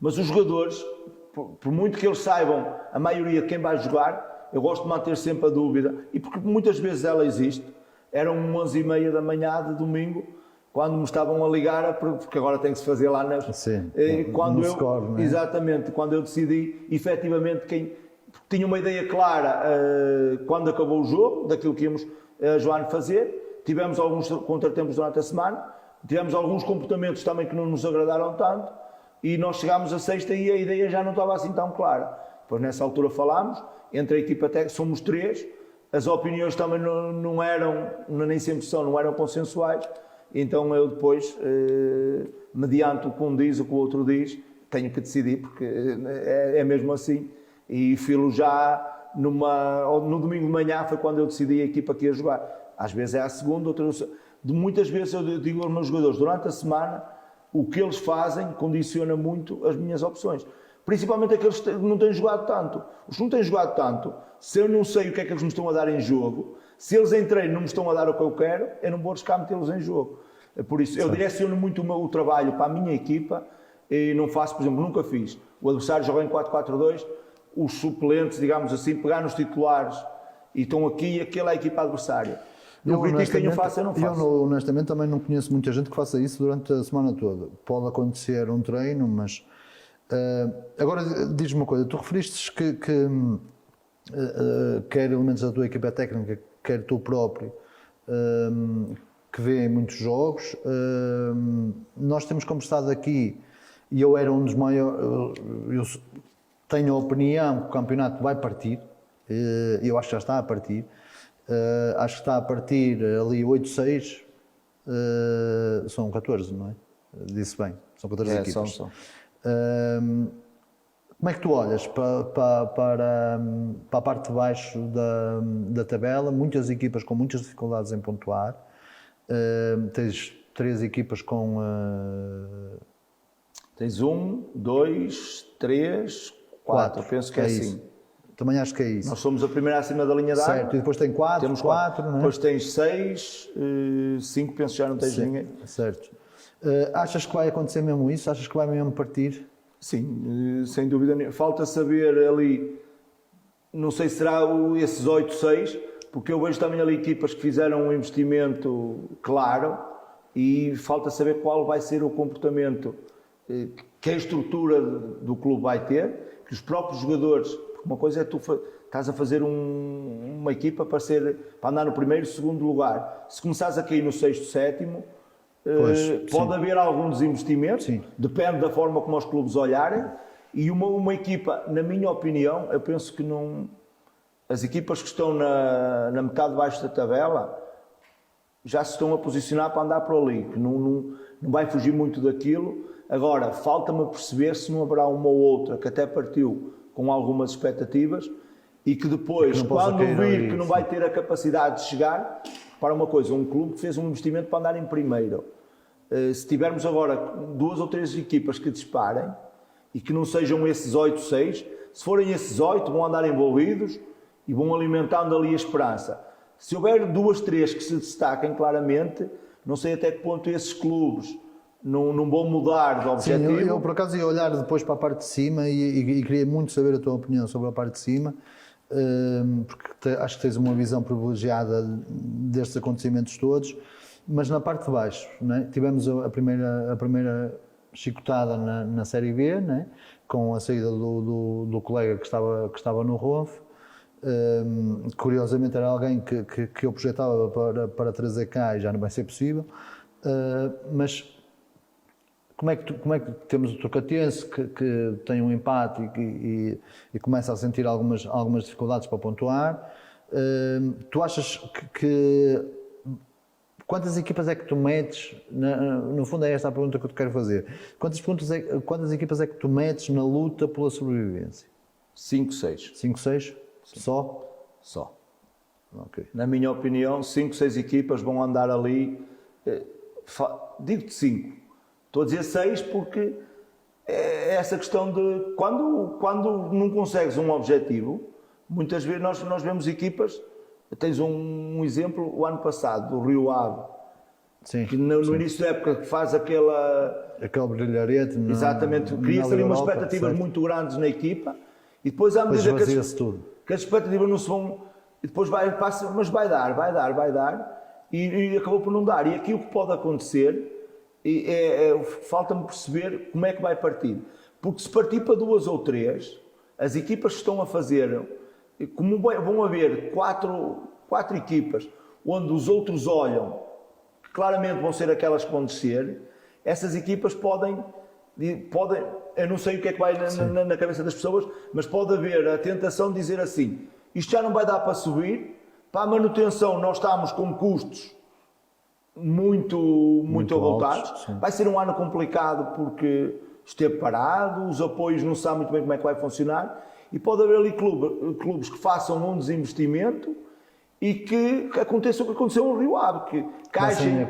Mas os jogadores, por muito que eles saibam, a maioria de quem vai jogar, eu gosto de manter sempre a dúvida, e porque muitas vezes ela existe, eram 11h30 da manhã de domingo, quando me estavam a ligar, porque agora tem que se fazer lá nas... Sim, quando no eu, score, não é? Exatamente, quando eu decidi, efetivamente, porque tinha uma ideia clara quando acabou o jogo, daquilo que íamos a Joana fazer, tivemos alguns contratempos durante a semana, tivemos alguns comportamentos também que não nos agradaram tanto, e nós chegámos a sexta e a ideia já não estava assim tão clara. Depois nessa altura falámos, entre a equipa técnica, somos 3, as opiniões também não eram, nem sempre são, não eram consensuais, então eu depois, mediante o que um diz, o que o outro diz, tenho que decidir, porque é mesmo assim, e filo já no domingo de manhã foi quando eu decidi a equipa que ia jogar. Às vezes é à segunda, muitas vezes eu digo aos meus jogadores, durante a semana, o que eles fazem condiciona muito as minhas opções. Principalmente aqueles que não têm jogado tanto. Os que não têm jogado tanto, se eu não sei o que é que eles me estão a dar em jogo, se eles em treino não me estão a dar o que eu quero, eu não vou arriscar metê-los em jogo. Por isso, eu direciono muito o trabalho para a minha equipa e não faço, por exemplo, nunca fiz. O adversário joga em 4-4-2, os suplentes, digamos assim, pegar nos titulares e estão aqui e aquela é a equipa adversária. Não critico quem o faça, eu não faço. Eu honestamente também não conheço muita gente que faça isso durante a semana toda. Pode acontecer um treino, mas... agora diz-me uma coisa, tu referiste que quer elementos da tua equipa técnica, quer tu próprio, que vêem muitos jogos. Nós temos conversado aqui e eu era um dos maiores... Eu tenho a opinião que o campeonato vai partir, eu acho que já está a partir. Acho que está a partir ali 8-6, são 14, não é? Disse bem, são 14 equipas. São. Como é que tu olhas para a parte de baixo da tabela? Muitas equipas com muitas dificuldades em pontuar. Tens 3 equipas com... Tens 1, 2, 3, 4. Penso que é assim. Também acho que é isso. Nós somos a primeira acima da linha d'água. Certo, e depois tem 4, temos 4, não é? Depois tens 6, 5, penso que já não tens ninguém. Certo. Achas que vai acontecer mesmo isso? Achas que vai mesmo partir? Sim, sem dúvida nenhuma. Falta saber ali, não sei se será esses 8-6, porque eu vejo também ali equipas que fizeram um investimento claro e falta saber qual vai ser o comportamento que a estrutura do clube vai ter, que os próprios jogadores... Uma coisa é tu estás a fazer uma equipa para andar no primeiro, segundo lugar. Se começares a cair no sexto, sétimo, pode haver algum desinvestimento, depende da forma como os clubes olharem. E uma equipa, na minha opinião, eu penso que não. As equipas que estão na metade de baixo da tabela já se estão a posicionar para andar por ali, que não vai fugir muito daquilo. Agora, falta-me perceber se não haverá uma ou outra que até partiu com algumas expectativas e que depois, quando vir que não vai ter a capacidade de chegar, para uma coisa, um clube que fez um investimento para andar em primeiro. Se tivermos agora 2 ou 3 equipas que disparem e que não sejam esses 8-6, se forem esses 8, vão andar envolvidos e vão alimentando ali a esperança. Se houver 2, 3 que se destaquem claramente, não sei até que ponto esses clubes não vão mudar de objetivo. Sim, eu por acaso ia olhar depois para a parte de cima e queria muito saber a tua opinião sobre a parte de cima, porque acho que tens uma visão privilegiada destes acontecimentos todos, mas na parte de baixo, não é? Tivemos a primeira chicotada na Série B, não é? Com a saída do colega que estava no Ronf. Curiosamente era alguém que eu projetava para trazer cá e já não vai ser possível, mas como é que temos o Trocatense que tem um empate e começa a sentir algumas dificuldades para pontuar? Tu achas que quantas equipas é que tu metes, no fundo é esta a pergunta que eu te quero fazer, quantas equipas é que tu metes na luta pela sobrevivência? 5, 6. 5, 6? Só? Só. Okay. Na minha opinião, 5, 6 equipas vão andar ali, digo-te 5. Estou a dizer 6 porque é essa questão de quando não consegues um objetivo, muitas vezes nós vemos equipas, tens um exemplo, o ano passado, do Rio Ave, Sim, que no início da época faz aquele brilharete. Exatamente, cria-se ali umas expectativas muito grandes na equipa e depois à medida que as expectativas não se vão, e depois passa, mas vai dar e acabou por não dar. E aqui o que pode acontecer falta-me perceber como é que vai partir, porque se partir para 2 ou 3, as equipas que estão a fazer, como vão haver quatro equipas onde os outros olham, que claramente vão ser aquelas que vão descer, essas equipas podem, eu não sei o que é que vai na cabeça das pessoas, mas pode haver a tentação de dizer assim, isto já não vai dar para subir, para a manutenção nós estamos com custos muito avultados, vai ser um ano complicado porque esteve parado, os apoios não sabem muito bem como é que vai funcionar e pode haver ali clubes que façam um desinvestimento e que aconteça o que aconteceu no Rio Ave, que comecem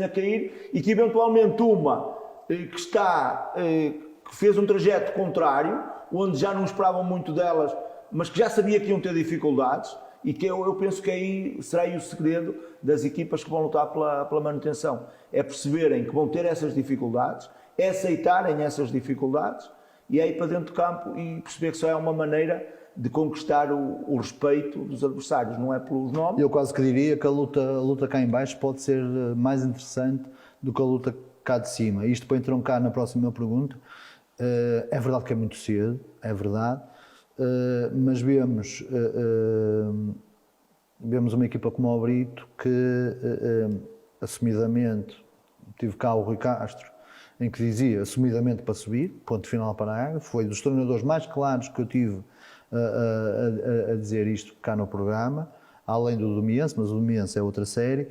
a cair e que eventualmente uma que fez um trajeto contrário, onde já não esperavam muito delas, mas que já sabia que iam ter dificuldades e que eu penso que aí será aí o segredo das equipas que vão lutar pela manutenção. É perceberem que vão ter essas dificuldades, aceitarem essas dificuldades e é ir para dentro do campo e perceber que só é uma maneira de conquistar o respeito dos adversários, não é pelos nomes. Eu quase que diria que a luta cá em baixo pode ser mais interessante do que a luta cá de cima. Isto para entroncar na próxima pergunta, é verdade que é muito cedo, é verdade, mas vemos uma equipa como o Brito que, assumidamente, tive cá o Rui Castro, em que dizia assumidamente para subir, ponto final parágrafo, foi dos treinadores mais claros que eu tive a dizer isto cá no programa, além do Domiense, mas o Domiense é outra série.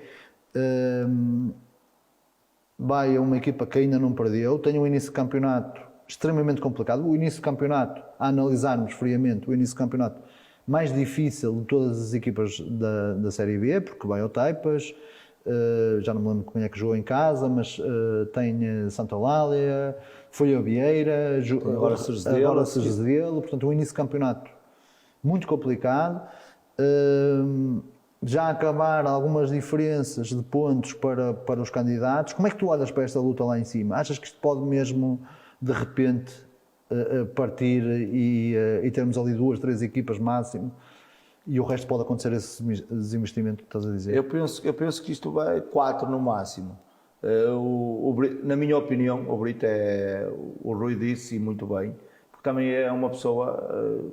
Vai a uma equipa que ainda não perdeu, tem um início de campeonato extremamente complicado, o início de campeonato, a analisarmos friamente, o início de campeonato mais difícil de todas as equipas da Série B, porque vai ao Taipas, já não me lembro como é que jogou em casa, mas tem Santa Eulália, foi a Vieira, agora Sergedelo, portanto um início de campeonato muito complicado, já acabar algumas diferenças de pontos para os candidatos. Como é que tu olhas para esta luta lá em cima? Achas que isto pode mesmo de repente partir e termos ali 2, 3 equipas máximo e o resto pode acontecer esse desinvestimento que estás a dizer? Eu penso que isto vai 4 no máximo. Na minha opinião, o Brito o Rui disse e muito bem, porque também é uma pessoa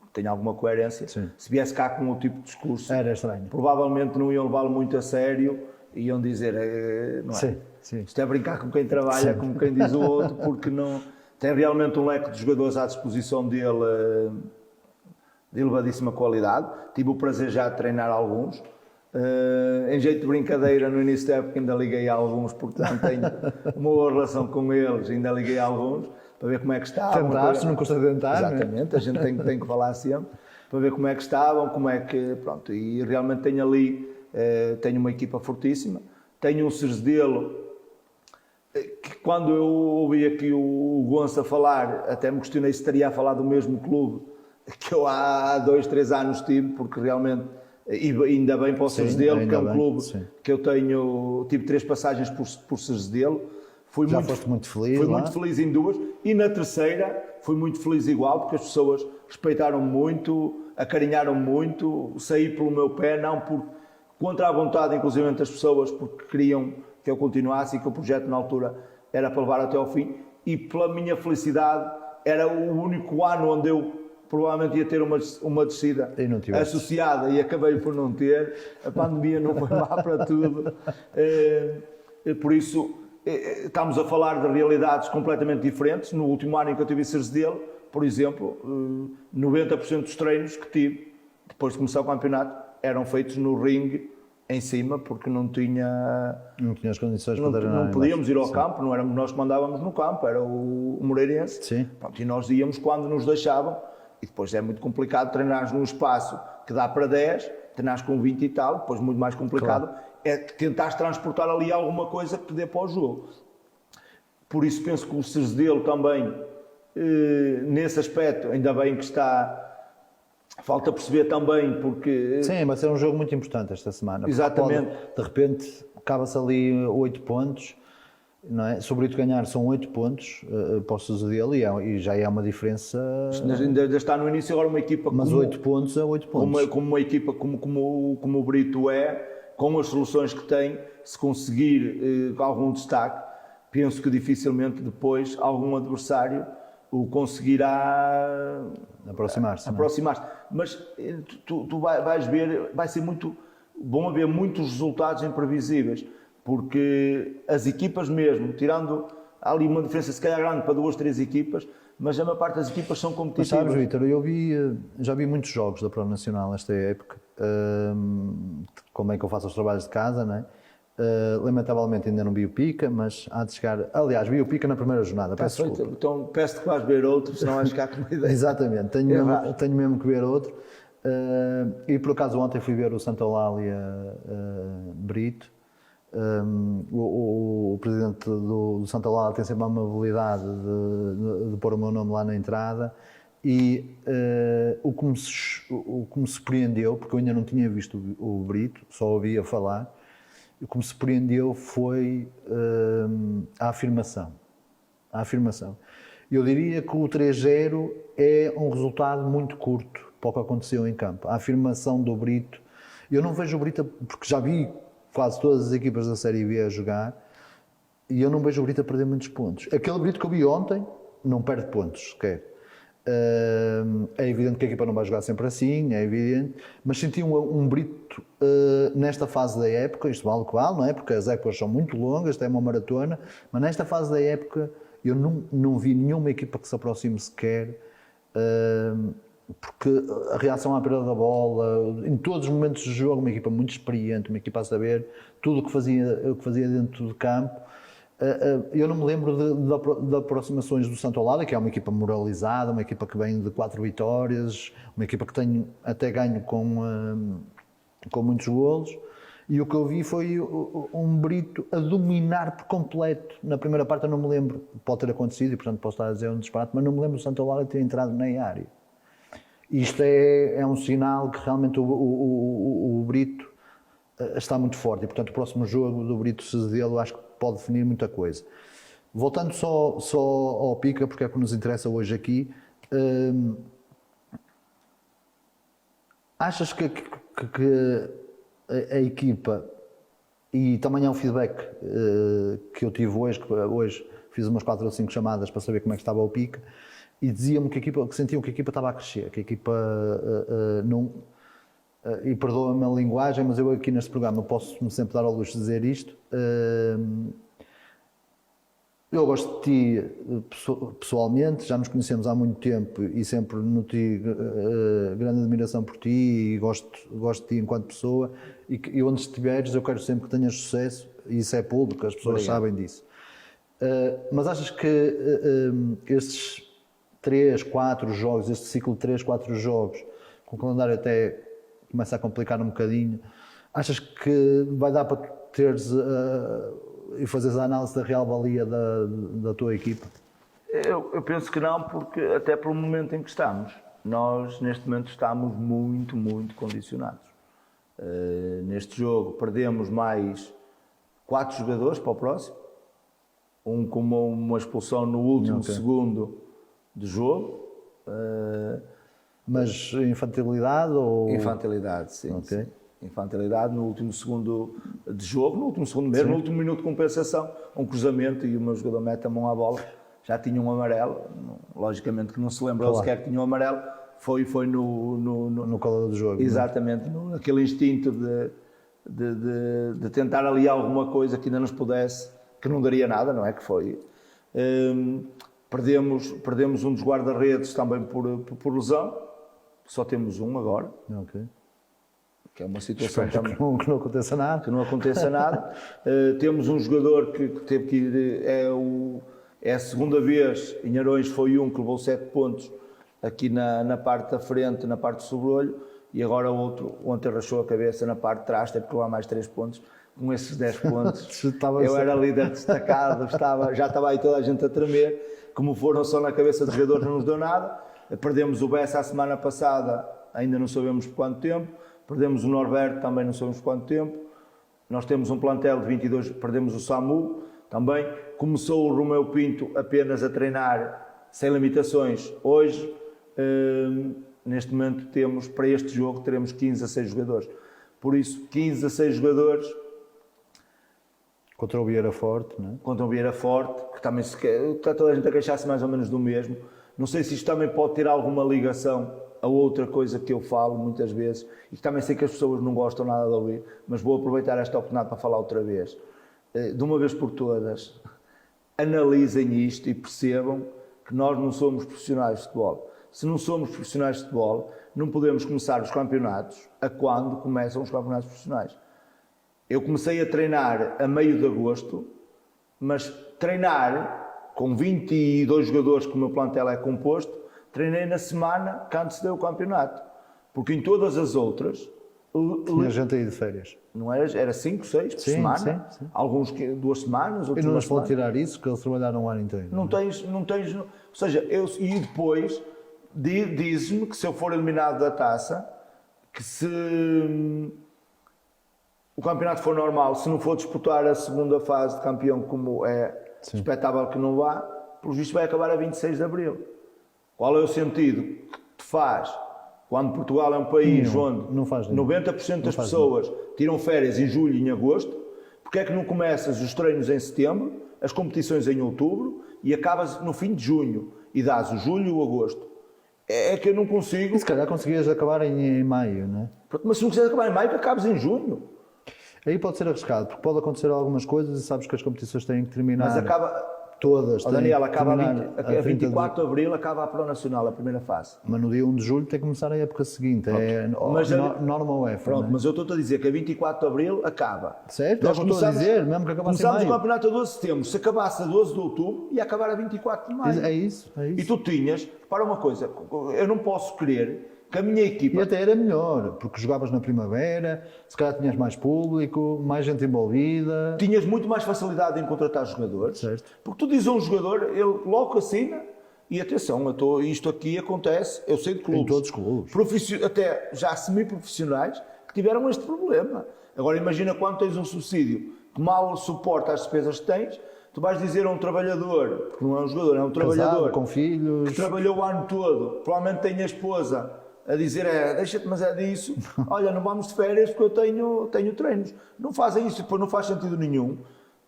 que tem alguma coerência. Sim. Se viesse cá com o tipo de discurso, era estranho. Provavelmente não iam levá-lo muito a sério e iam dizer, não é? Sim. Isto é brincar com quem trabalha, como quem diz o outro, porque não tem realmente um leque de jogadores à disposição dele de elevadíssima qualidade. Tive o prazer já de treinar alguns. Em jeito de brincadeira, no início da época ainda liguei a alguns, porque não tenho uma boa relação com eles, ainda liguei a alguns para ver como é que estavam. Tentaste, não custa tentar. Exatamente, a gente tem que falar sempre, para ver como é que estavam, como é que, pronto, e realmente tenho ali, tenho uma equipa fortíssima, tenho um Sergedelo, que quando eu ouvi aqui o Gonça falar, até me questionei se estaria a falar do mesmo clube que eu há 2, 3 anos tive, porque realmente, e ainda bem para o Sergedelo, que é um clube que eu tive 3 passagens por Sergedelo. Foste muito feliz. Fui muito feliz em 2 e na terceira fui muito feliz igual, porque as pessoas respeitaram muito, acarinharam muito, saí pelo meu pé, não por contra a vontade, inclusive das pessoas, porque queriam que eu continuasse e que o projeto na altura era para levar até ao fim, e pela minha felicidade era o único ano onde eu provavelmente ia ter uma descida associada e acabei por não ter. A pandemia não foi má para tudo, por isso estamos a falar de realidades completamente diferentes. No último ano em que eu tive em Sergedelo, por exemplo, 90% dos treinos que tive depois de começar o campeonato eram feitos no ringue em cima, porque não tinha as condições para treinar. Não podíamos ir ao campo, não éramos nós que mandávamos no campo, era o Moreirense. Sim. Pronto, e nós íamos quando nos deixavam, e depois é muito complicado treinares num espaço que dá para 10, treinares com 20 e tal, depois muito mais complicado é tentar transportar ali alguma coisa que te dê para o jogo. por isso penso que o Cerzedelo também, nesse aspecto, ainda bem que está. Falta perceber também, porque. Sim, vai ser um jogo muito importante esta semana. Exatamente. De repente, acaba-se ali 8 pontos, não é? Se o Brito ganhar, são 8 pontos para o Cerzedelo e já é uma diferença. Ainda está no início, agora uma equipa. Mas 8 pontos é 8 pontos. Como uma equipa como o Brito é, com as soluções que tem, se conseguir algum destaque, penso que dificilmente depois algum adversário o conseguirá aproximar-se. Mas tu vais ver, vai ser muito bom haver muitos resultados imprevisíveis, porque as equipas mesmo, tirando ali uma diferença se calhar grande para 2, 3 equipas, mas a maior parte das equipas são competitivas. Mas sabes, Vítor, já vi muitos jogos da Pro Nacional nesta época, como é que eu faço os trabalhos de casa, não é? Lamentavelmente ainda não vi o Pica, mas há de chegar. Aliás, vi o Pica na primeira jornada, peço desculpa. Então peço-te que vais ver outro, senão vais ficar com uma ideia. Exatamente, tenho mesmo que ver outro. E por acaso ontem fui ver o Santa Eulália Brito. O presidente do Santa Eulália tem sempre a amabilidade de pôr o meu nome lá na entrada. E o que me surpreendeu, porque eu ainda não tinha visto o Brito, só ouvia falar. O que me surpreendeu foi a afirmação. Eu diria que o 3-0 é um resultado muito curto para o que aconteceu em campo. A afirmação do Brito, eu não vejo o Brito, porque já vi quase todas as equipas da Série B a jogar, e eu não vejo o Brito a perder muitos pontos. Aquele Brito que eu vi ontem não perde pontos sequer. É evidente que a equipa não vai jogar sempre assim, é evidente, mas senti um Brito nesta fase da época, isto vale o que vale, não é? Porque as épocas são muito longas, tem uma maratona, mas nesta fase da época eu não vi nenhuma equipa que se aproxime sequer, porque a reação à perda da bola, em todos os momentos do jogo, uma equipa muito experiente, uma equipa a saber tudo o que fazia dentro do campo. Eu não me lembro de aproximações do Santa Eulália, que é uma equipa moralizada, uma equipa que vem de 4 vitórias, uma equipa que tem até ganho com muitos golos, e o que eu vi foi um Brito a dominar por completo. Na primeira parte eu não me lembro, pode ter acontecido, e portanto posso estar a dizer um disparate, mas não me lembro do Santa Eulália ter entrado na área. Isto é um sinal que realmente o Brito está muito forte, e portanto o próximo jogo do Brito Cerzedelo acho que pode definir muita coisa. Voltando só ao Pica, porque é o que nos interessa hoje aqui, achas que a equipa, e também é um feedback que eu tive hoje, que hoje fiz umas 4 ou 5 chamadas para saber como é que estava o Pica, e diziam-me que sentiam que a equipa estava a crescer, que a equipa não... E perdoa-me a linguagem, mas eu aqui neste programa posso-me sempre dar ao luxo de dizer isto. Eu gosto de ti pessoalmente, já nos conhecemos há muito tempo e sempre notei grande admiração por ti e gosto de ti enquanto pessoa, e onde estiveres eu quero sempre que tenhas sucesso, e isso é público, as pessoas sabem disso. Mas achas que estes 3, 4 jogos, este ciclo de 3, 4 jogos, com o calendário até começa a complicar um bocadinho, achas que vai dar para teres e fazeres a análise da real valia da tua equipa? Eu penso que não, porque até pelo momento em que estamos, nós neste momento estamos muito, muito condicionados. Neste jogo perdemos mais 4 jogadores para o próximo, um com uma expulsão no último segundo do jogo. Mas infantilidade ou... Infantilidade, sim, sim. Infantilidade no último segundo de jogo, no último segundo mesmo, no último minuto de compensação, um cruzamento e o meu jogador mete a mão à bola, já tinha um amarelo, logicamente que não se lembrou sequer que tinha um amarelo, foi no calor do jogo. Exatamente, naquele instinto de tentar ali alguma coisa que ainda nos pudesse, que não daria nada, não é que foi. Perdemos um dos guarda-redes também por lesão. Só temos um agora, que é uma situação também, que não aconteça nada. Que não aconteça nada. Temos um jogador que teve que ir, é a segunda vez, em Arões foi um que levou 7 pontos aqui na parte da frente, na parte do sobrolho, e agora outro, ontem rachou a cabeça na parte de trás, teve que levar mais 3 pontos. com esses 10 pontos. Estava Eu a ser- era líder destacado, já estava aí toda a gente a tremer, como foram só na cabeça dos jogadores não nos deu nada. Perdemos o Bessa a semana passada, ainda não sabemos por quanto tempo, perdemos o Norberto, também não sabemos por quanto tempo. Nós temos um plantel de 22, perdemos o Samu, também. Começou o Romeu Pinto apenas a treinar sem limitações. Hoje, neste momento, temos, para este jogo, teremos 15 a 6 jogadores. Por isso, 15 a 6 jogadores Contra o Vieira Forte, não é? contra o Vieira Forte, que também está toda a gente a queixar-se mais ou menos do mesmo. Não sei se isto também pode ter alguma ligação a outra coisa que eu falo muitas vezes, e que também sei que as pessoas não gostam nada de ouvir, mas vou aproveitar esta oportunidade para falar outra vez. De uma vez por todas, analisem isto e percebam que nós não somos profissionais de futebol. Se não somos profissionais de futebol, não podemos começar os campeonatos a quando começam os campeonatos profissionais. Eu comecei a treinar a meio de agosto, mas treinar com 22 jogadores, que o meu plantel é composto, treinei na semana que antecedeu o campeonato. Porque em todas as outras, Tinha gente aí de férias. não era 5, 6 por Sim, sim. sim. Alguns 2 semanas, E outros não uma nos pode semana. tirar isso, que eles trabalharam um ano inteiro. Não tens, ou seja, e depois dizes-me que se eu for eliminado da taça, que se o campeonato for normal, se não for disputar a segunda fase de campeão, como é expectável que não vá, pelo visto vai acabar a 26 de Abril. Qual é o sentido que te faz quando Portugal é um país Nenhum. onde Não faz nenhum. 90% das Não faz pessoas tiram férias em julho e em agosto? Porque é que não começas os treinos em setembro, as competições em outubro e acabas no fim de junho e dás o julho e o agosto? É que eu não consigo. E se calhar conseguias acabar em maio, não é? Mas se não quiseres acabar em maio, que acabes em junho. Aí pode ser arriscado, porque pode acontecer algumas coisas e sabes que as competições têm que terminar. Mas acaba. Todas. Ó, têm Daniel, que acaba terminar a 24 de Abril, acaba a Pro Nacional, a primeira fase. Mas no dia 1 de julho tem que começar a época seguinte. É Mas normal UEFA. Pronto, não é? mas eu estou a dizer que a 24 de Abril acaba. Certo, é o que eu estou a dizer, mesmo que acabasse em Começámos o maio. campeonato a 12 de setembro, se acabasse a 12 de outubro, ia acabar a 24 de maio. É isso, é E isso. tu tinhas, para uma coisa, eu não posso querer que a minha E equipa. até era melhor, porque jogavas na primavera, se calhar tinhas mais público, mais gente envolvida. Tinhas muito mais facilidade em contratar jogadores. Certo. Porque tu dizes a um jogador, ele logo assina, e atenção, isto aqui acontece, eu sei de clubes. Em todos os clubes. Até já semi-profissionais, que tiveram este problema. Agora imagina quando tens um subsídio que mal suporta as despesas que tens, tu vais dizer a um trabalhador, porque não é um jogador, é um trabalhador, Casado, com filhos. que trabalhou o ano todo, provavelmente tem a esposa a dizer, deixa-te, mas é disso, olha, não vamos de férias porque eu tenho treinos. Não fazem isso, depois não faz sentido nenhum.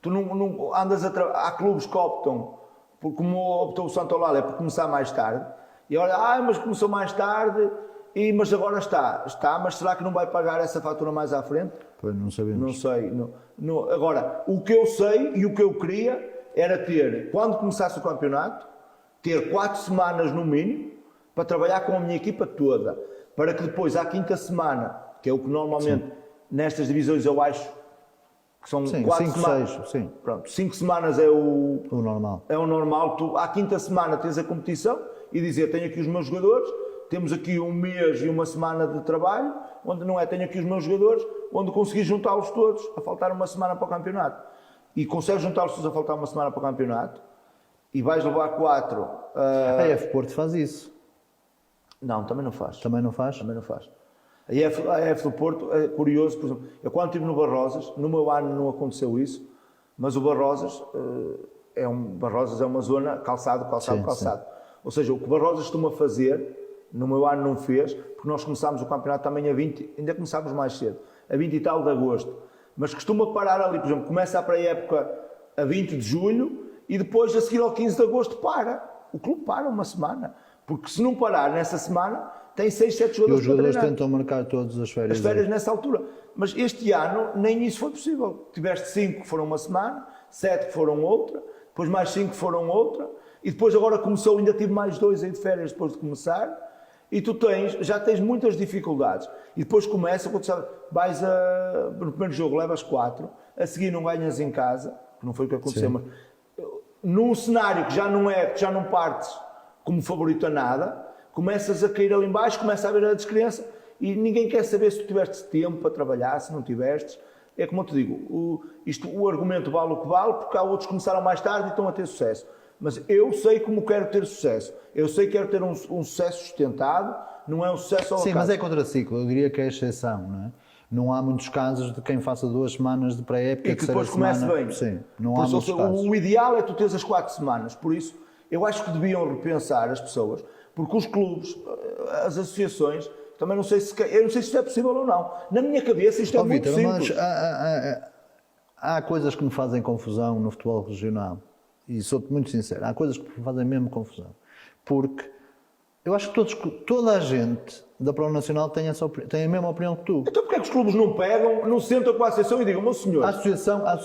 Tu não andas há clubes que optam, como optou o Santa Eulália, por começar mais tarde, e olha, mas começou mais tarde, mas agora está, mas será que não vai pagar essa fatura mais à frente? Pois não sabemos. Não sei. Agora, o que eu sei e o que eu queria era ter, quando começasse o campeonato, ter 4 semanas no mínimo para trabalhar com a minha equipa toda, para que depois, à quinta semana, que é o que normalmente nestas divisões eu acho que são Sim, 4 5, semanas. 6, sim. Pronto, 5 semanas é o normal. É o normal. Tu, à quinta semana tens a competição e dizer, tenho aqui os meus jogadores, temos aqui um mês e uma semana de trabalho, onde não é, tenho aqui os meus jogadores, onde consegui juntá-los todos a faltar uma semana para o campeonato. E consegues juntá-los todos a faltar uma semana para o campeonato e vais levar 4. A F Porto faz isso. Não, também não faz. Também não faz? Também não faz. A F do Porto é curioso, por exemplo, eu quando estive no Barrosas, no meu ano não aconteceu isso, mas o Barrosas é uma zona calçado. Sim. Ou seja, o que o Barrosas costuma fazer, no meu ano não fez, porque nós começámos o campeonato também a 20, ainda começámos mais cedo, a 20 e tal de agosto, mas costuma parar ali, por exemplo, começa a pré-época a 20 de julho e depois a seguir ao 15 de agosto para. O clube para uma semana, porque se não parar nessa semana, tem 6, 7 E jogadores os jogadores para treinar. tentam marcar todas as férias. As férias nessa altura. Mas este ano nem isso foi possível. Tiveste 5 que foram uma semana, 7 que foram outra, depois mais 5 que foram outra, e depois agora começou, ainda tive mais 2 aí de férias depois de começar, e tu já tens muitas dificuldades. E depois começa, quando vais no primeiro jogo levas 4, a seguir não ganhas em casa, que não foi o que aconteceu, Sim. mas num cenário que já não partes como favorito a nada, começas a cair ali em baixo, começa a haver a descrença e ninguém quer saber se tu tiveste tempo para trabalhar, se não tiveste. é como eu te digo, o argumento vale o que vale, porque há outros que começaram mais tarde e estão a ter sucesso. Mas eu sei como quero ter sucesso. Eu sei que quero ter um sucesso sustentado, não é um sucesso ao acaso. Sim, mas é contraciclo, eu diria que é exceção, não é? Não há muitos casos de quem faça 2 semanas de pré-época e que depois comece bem. Sim, não há muitos casos. O ideal é tu teres as 4 semanas, por isso eu acho que deviam repensar as pessoas, porque os clubes, as associações, também não sei se isto é possível ou não. Na minha cabeça isto é muito Vítor, simples. Mas há coisas que me fazem confusão no futebol regional. E sou-te muito sincero, há coisas que me fazem mesmo confusão. Porque eu acho que toda a gente da Prova Nacional tem a mesma opinião que tu. Então porquê é que os clubes não pegam, não sentam com a associação e digam, meu senhor... A associação, a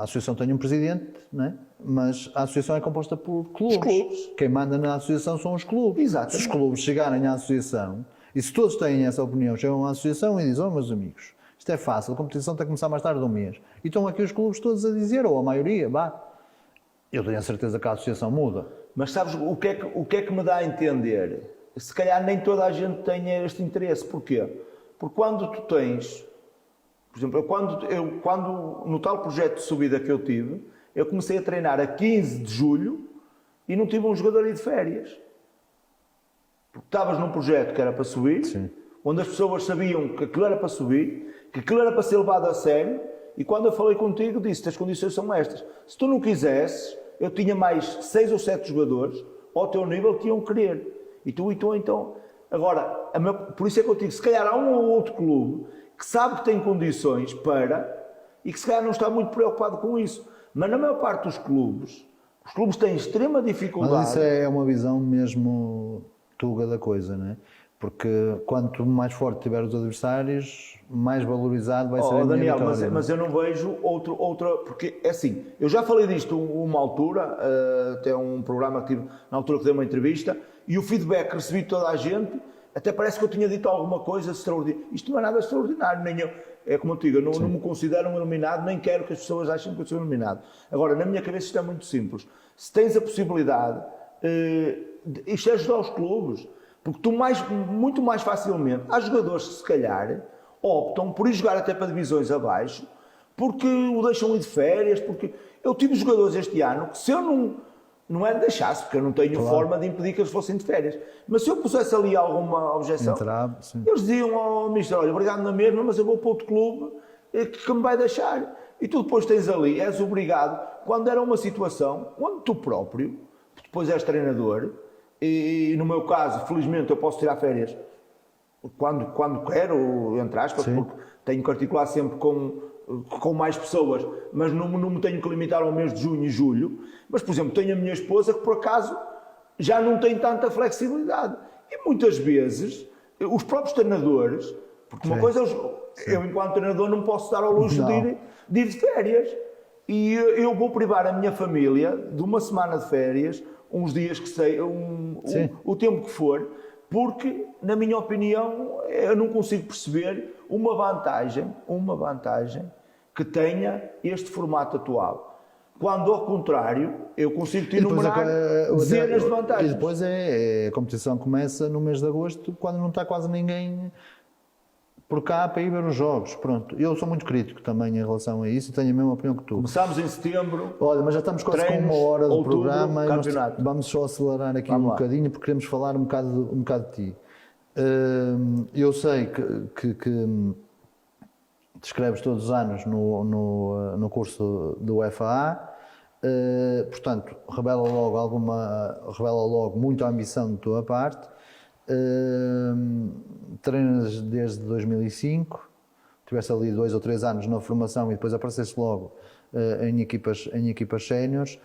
associação tem um presidente, não é? Mas a associação é composta por clubes. Os clubes. Quem manda na associação são os clubes. Exatamente. Se os clubes chegarem à associação, e se todos têm essa opinião, chegam à associação e dizem, meus amigos, isto é fácil, a competição tem que começar mais tarde de um mês. E estão aqui os clubes todos a dizer, ou a maioria, eu tenho a certeza que a associação muda. Mas sabes o que é que me dá a entender? Se calhar nem toda a gente tem este interesse. Porquê? Porque quando tu tens... Por exemplo, quando no tal projeto de subida que eu tive, eu comecei a treinar a 15 de julho e não tive um jogador aí de férias. Porque estavas num projeto que era para subir, Sim. Onde as pessoas sabiam que aquilo era para subir, que aquilo era para ser levado a sério, e quando eu falei contigo, disse-te, as condições são estas. Se tu não quisesses, eu tinha mais 6 ou 7 jogadores ao teu nível que iam querer. E tu então... Agora, por isso é que eu digo, se calhar há um ou outro clube que sabe que tem condições para, e que se calhar não está muito preocupado com isso. Mas na maior parte dos clubes, os clubes têm extrema dificuldade... Mas isso é uma visão mesmo tuga da coisa, não é? Porque quanto mais forte tiver os adversários, mais valorizado vai ser a minha Daniel, vitória. mas eu não vejo outra... Porque, é assim, eu já falei disto uma altura, até um programa que tive, na altura que dei uma entrevista, e o feedback que recebi de toda a gente, até parece que eu tinha dito alguma coisa extraordinária. Isto não é nada extraordinário, nem eu... É como eu digo, eu não me considero um iluminado, nem quero que as pessoas achem que eu sou iluminado. Agora, na minha cabeça isto é muito simples. Se tens a possibilidade, isto é ajudar os clubes. Porque tu muito mais facilmente, há jogadores que se calhar optam por ir jogar até para divisões abaixo, porque o deixam ir de férias, porque eu tive jogadores este ano que se eu não é de deixasse, porque eu não tenho forma de impedir que eles fossem de férias, mas se eu pusesse ali alguma objeção, eles diziam ao mister, olha, obrigado na mesma, mas eu vou para outro clube que me vai deixar. E tu depois tens ali, és obrigado, quando era uma situação, onde tu próprio, depois és treinador, e no meu caso, felizmente, eu posso tirar férias quando quero, entre aspas, porque tenho que articular sempre com mais pessoas, mas não me tenho que limitar ao mês de junho e julho. Mas, por exemplo, tenho a minha esposa que, por acaso, já não tem tanta flexibilidade. E muitas vezes, os próprios treinadores, porque uma coisa, eu enquanto treinador não posso dar ao luxo de ir de férias. E eu vou privar a minha família de uma semana de férias, uns dias que sei, o tempo que for, porque, na minha opinião, eu não consigo perceber uma vantagem que tenha este formato atual. Quando, ao contrário, eu consigo te enumerar dezenas de vantagens. E depois a competição começa no mês de agosto, quando não está quase ninguém por cá para ir ver os jogos. Pronto. Eu sou muito crítico também em relação a isso e tenho a mesma opinião que tu. Começámos em setembro. Olha, mas já estamos quase com uma hora do programa. Campeonato. Vamos só acelerar aqui um bocadinho, porque queremos falar um bocado de ti. Eu sei que te escreves todos os anos no curso do FAA, portanto, revela logo muita ambição da tua parte. Treinas desde 2005, tiveste ali 2 ou 3 anos na formação e depois apareceste logo em equipas séniores.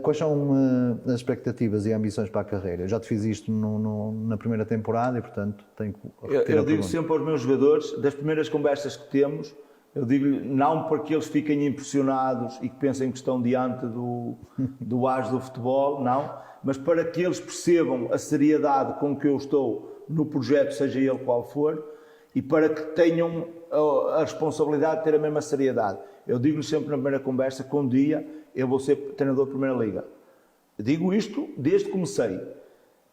Quais são as expectativas e ambições para a carreira? Eu já te fiz isto na primeira temporada e, portanto, tenho que repetir eu digo sempre aos meus jogadores, das primeiras conversas que temos, eu digo não para que eles fiquem impressionados e que pensem que estão diante do as do futebol, não, mas para que eles percebam a seriedade com que eu estou no projeto, seja ele qual for, e para que tenham a responsabilidade de ter a mesma seriedade. Eu digo-lhes sempre na primeira conversa que um dia eu vou ser treinador de Primeira Liga. Eu digo isto desde que comecei.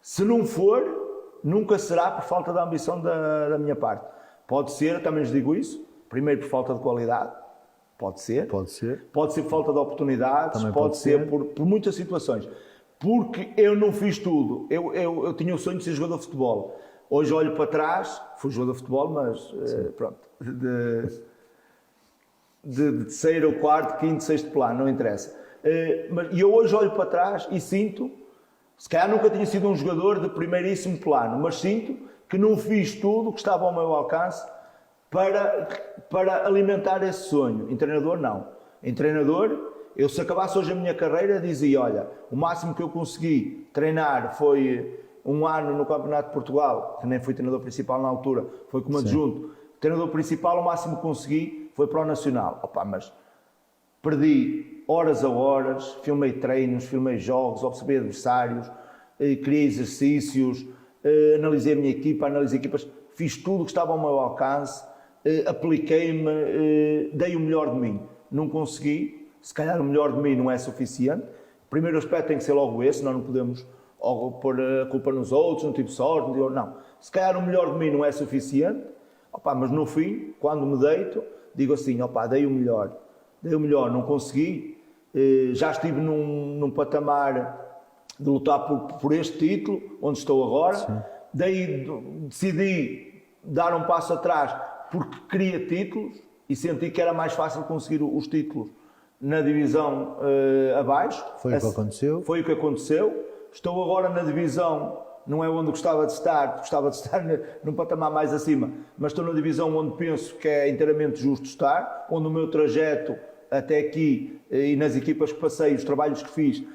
Se não for, nunca será por falta de ambição da minha parte. Pode ser, também lhes digo isso, primeiro por falta de qualidade, pode ser. Pode ser. Pode ser por falta de oportunidades, Também pode pode ser ser. por muitas situações. Porque eu não fiz tudo. Eu tinha o sonho de ser jogador de futebol. Hoje olho para trás, fui jogador de futebol, mas pronto, de terceiro, quarto, quinto, sexto plano, não interessa. E eu hoje olho para trás e sinto, se calhar nunca tinha sido um jogador de primeiríssimo plano, mas sinto que não fiz tudo o que estava ao meu alcance para alimentar esse sonho. Em treinador, não. Em treinador, eu se acabasse hoje a minha carreira, dizia, olha, o máximo que eu consegui treinar foi um ano no Campeonato de Portugal, que nem fui treinador principal na altura, foi como adjunto. Treinador principal, o máximo que consegui foi para o Nacional. Opa, mas perdi horas a horas, filmei treinos, filmei jogos, observei adversários, criei exercícios, analisei a minha equipa, analisei equipas, fiz tudo o que estava ao meu alcance, apliquei-me, dei o melhor de mim. Não consegui, se calhar o melhor de mim não é suficiente. O primeiro aspecto tem que ser logo esse, nós não podemos pôr a culpa nos outros, não tive sorte, não. Se calhar o melhor de mim não é suficiente, opa, mas no fim, quando me deito, digo assim, opa, dei o melhor, não consegui, já estive num patamar de lutar por este título, onde estou agora. Sim. Daí decidi dar um passo atrás porque queria títulos e senti que era mais fácil conseguir os títulos na divisão abaixo. Foi o que aconteceu. Foi o que aconteceu. Estou agora na divisão, não é onde gostava de estar num patamar mais acima, mas estou na divisão onde penso que é inteiramente justo estar, onde o meu trajeto até aqui e nas equipas que passei, os trabalhos que fiz,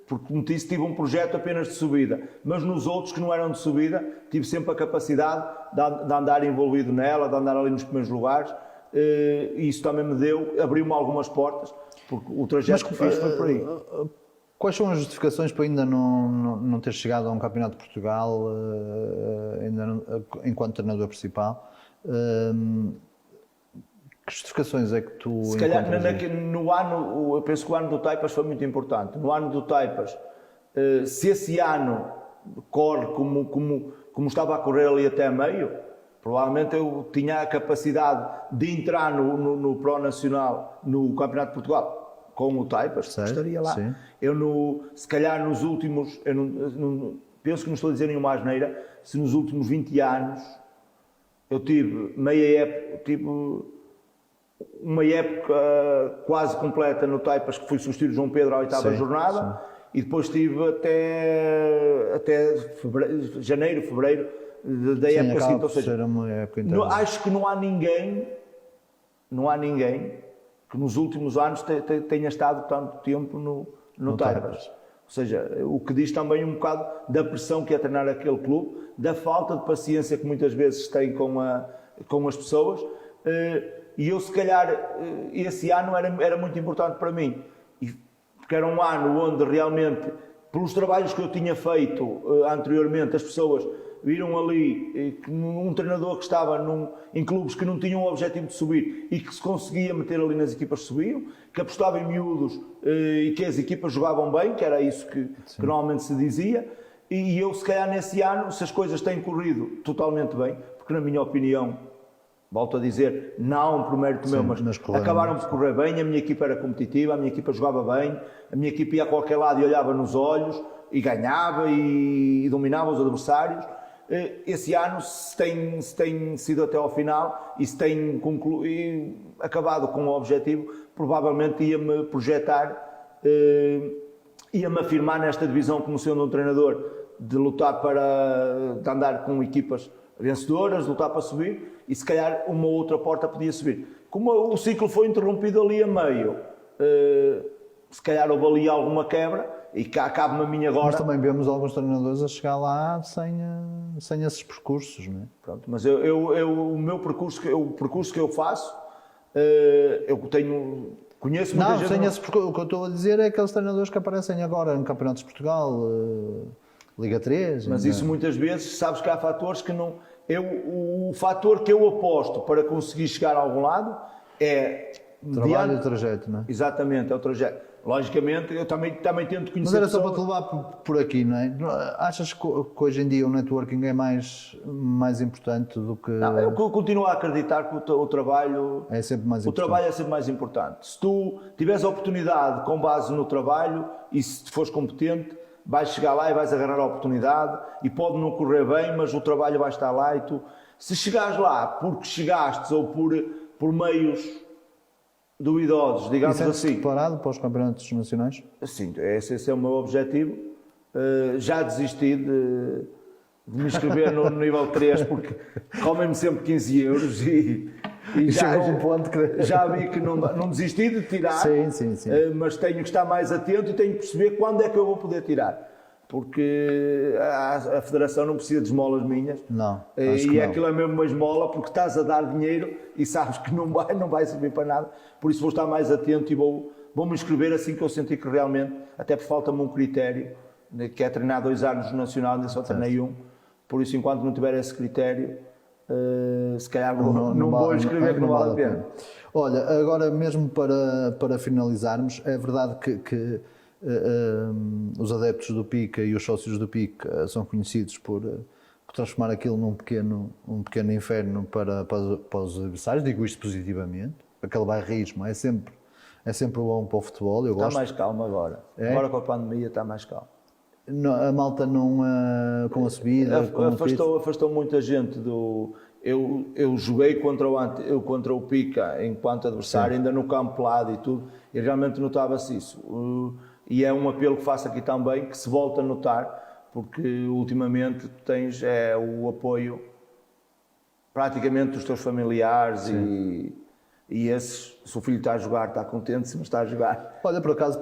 porque como disse, tive um projeto apenas de subida, mas nos outros que não eram de subida, tive sempre a capacidade de andar envolvido nela, de andar ali nos primeiros lugares, e isso também abriu-me algumas portas, porque o trajeto que fiz foi por aí. Quais são as justificações para ainda não ter chegado a um campeonato de Portugal enquanto treinador principal? Que justificações é que tu se calhar no ano, eu penso que o ano do Taipas foi muito importante. No ano do Taipas, se esse ano corre como estava a correr ali até meio, provavelmente eu tinha a capacidade de entrar no Pro Nacional, no Campeonato de Portugal, com o Taipas, estaria lá. Sim. Eu, se calhar nos últimos, penso que não estou a dizer nenhuma asneira, se nos últimos 20 anos eu tive uma época quase completa no Taipas, que fui substituir João Pedro à 8ª jornada, e depois tive até janeiro, fevereiro da época seguinte. Ou seja, acho que não há ninguém que nos últimos anos tenha estado tanto tempo no Taipas. Ou seja, o que diz também um bocado da pressão que é treinar aquele clube, da falta de paciência que muitas vezes tem com as pessoas. E eu, se calhar, esse ano era muito importante para mim, porque era um ano onde realmente, pelos trabalhos que eu tinha feito anteriormente, as pessoas viram ali um treinador que estava em clubes que não tinham o objetivo de subir e que se conseguia meter ali nas equipas que subiam, que apostava em miúdos e que as equipas jogavam bem, que era isso que normalmente se dizia. E eu, se calhar, nesse ano, se as coisas têm corrido totalmente bem, porque na minha opinião, volto a dizer, não por mérito meu, mas acabaram por correr bem, a minha equipa era competitiva, a minha equipa jogava bem, a minha equipa ia a qualquer lado e olhava nos olhos e ganhava e dominava os adversários. Esse ano, se tem sido até ao final e se tem acabado com o objetivo, provavelmente ia-me projetar, ia-me afirmar nesta divisão como sendo um treinador de lutar de andar com equipas vencedoras, de lutar para subir, e se calhar uma outra porta podia subir. Como o ciclo foi interrompido ali a meio, se calhar houve ali alguma quebra, e cá cabe-me a mim agora. Mas também vemos alguns treinadores a chegar lá sem esses percursos, não é? Pronto, mas o meu percurso, o percurso que eu faço, eu conheço muita gente. Sem esse percurso, o que eu estou a dizer é aqueles treinadores que aparecem agora no Campeonatos de Portugal, Liga 3. Mas isso muitas vezes, sabes que há fatores que não. O fator que eu aposto para conseguir chegar a algum lado é. Trabalho e trajeto, não é? Exatamente, é o trajeto. Logicamente, eu também tento conhecer Mas era só para pessoas. te levar por aqui, não é? Achas que hoje em dia o networking é mais importante do que... Não, eu continuo a acreditar que o trabalho É sempre mais o importante. trabalho é sempre mais importante. Se tu tiveres a oportunidade com base no trabalho e se fores competente, vais chegar lá e vais agarrar a oportunidade e pode não correr bem, mas o trabalho vai estar lá e tu... Se chegares lá porque chegaste ou por meios duvidosos, E digamos sentes-te assim, preparado para os campeonatos nacionais? sim, esse é o meu objetivo. Já desisti de me inscrever no nível 3 porque comem-me sempre 15 euros e já, chegou um ponto que... já vi que não desisti de tirar, Sim. mas tenho que estar mais atento e tenho que perceber quando é que eu vou poder tirar. Porque a Federação não precisa de esmolas minhas. Não, acho que E não. aquilo é mesmo uma esmola porque estás a dar dinheiro e sabes que não vai servir para nada. Por isso vou estar mais atento e vou me inscrever assim que eu sentir que realmente, até porque falta-me um critério, que é treinar 2 anos no Nacional, ainda só treinei 1. Por isso, enquanto não tiver esse critério, se calhar não vou inscrever, que não vale a pena. Olha, agora mesmo para finalizarmos, é verdade que os adeptos do PICA e os sócios do PICA são conhecidos por transformar aquilo num pequeno inferno para os adversários, digo isto positivamente, aquele bairrismo é sempre bom para o futebol, eu Está gosto. mais calmo agora. É? Agora com a pandemia está mais calmo. A malta não, com a subida, com o piso. Afastou muita gente do... Eu joguei contra o Pica enquanto adversário, ainda no campo lado e tudo, e realmente notava-se isso. E é um apelo que faço aqui também, que se volta a notar, porque ultimamente tens o apoio praticamente dos teus familiares e esses, se o filho está a jogar, está contente, se não está a jogar. Olha, por acaso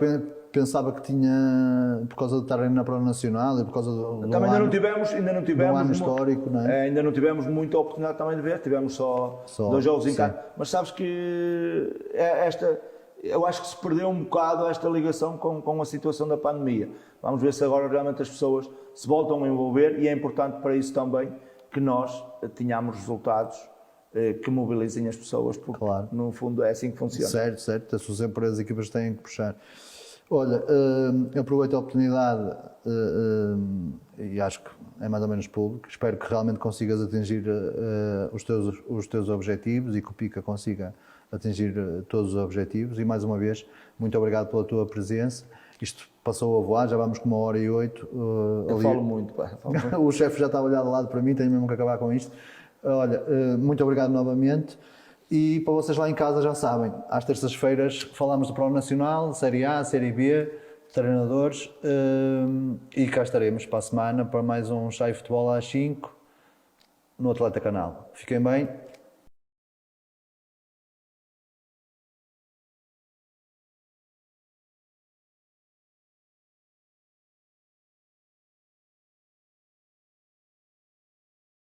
pensava que tinha, por causa de estarem na Pró Nacional e por causa do Também ainda não tivemos um ano histórico, não é? Ainda não tivemos muita oportunidade também de ver, tivemos só 2 jogos em sim. casa. Mas sabes que eu acho que se perdeu um bocado esta ligação com a situação da pandemia. Vamos ver se agora realmente as pessoas se voltam a envolver e é importante para isso também que nós tenhamos resultados que mobilizem as pessoas, porque Claro. no fundo é assim que funciona. Certo, são sempre as equipas que têm que puxar. Olha, aproveito a oportunidade e acho que é mais ou menos público, espero que realmente consigas atingir os teus objetivos e que o PICA consiga atingir todos os objetivos e mais uma vez, muito obrigado pela tua presença. Isto passou a voar, já vamos com 1h08. Eu falo muito, pá. O chefe já está a olhar de lado para mim, tenho mesmo que acabar com isto. Olha, muito obrigado novamente. E para vocês lá em casa já sabem, às terças-feiras falamos do Pró Nacional, Série A, Série B, treinadores, e cá estaremos para a semana para mais um Chai Futebol às 5 no Atleta Canal. Fiquem bem.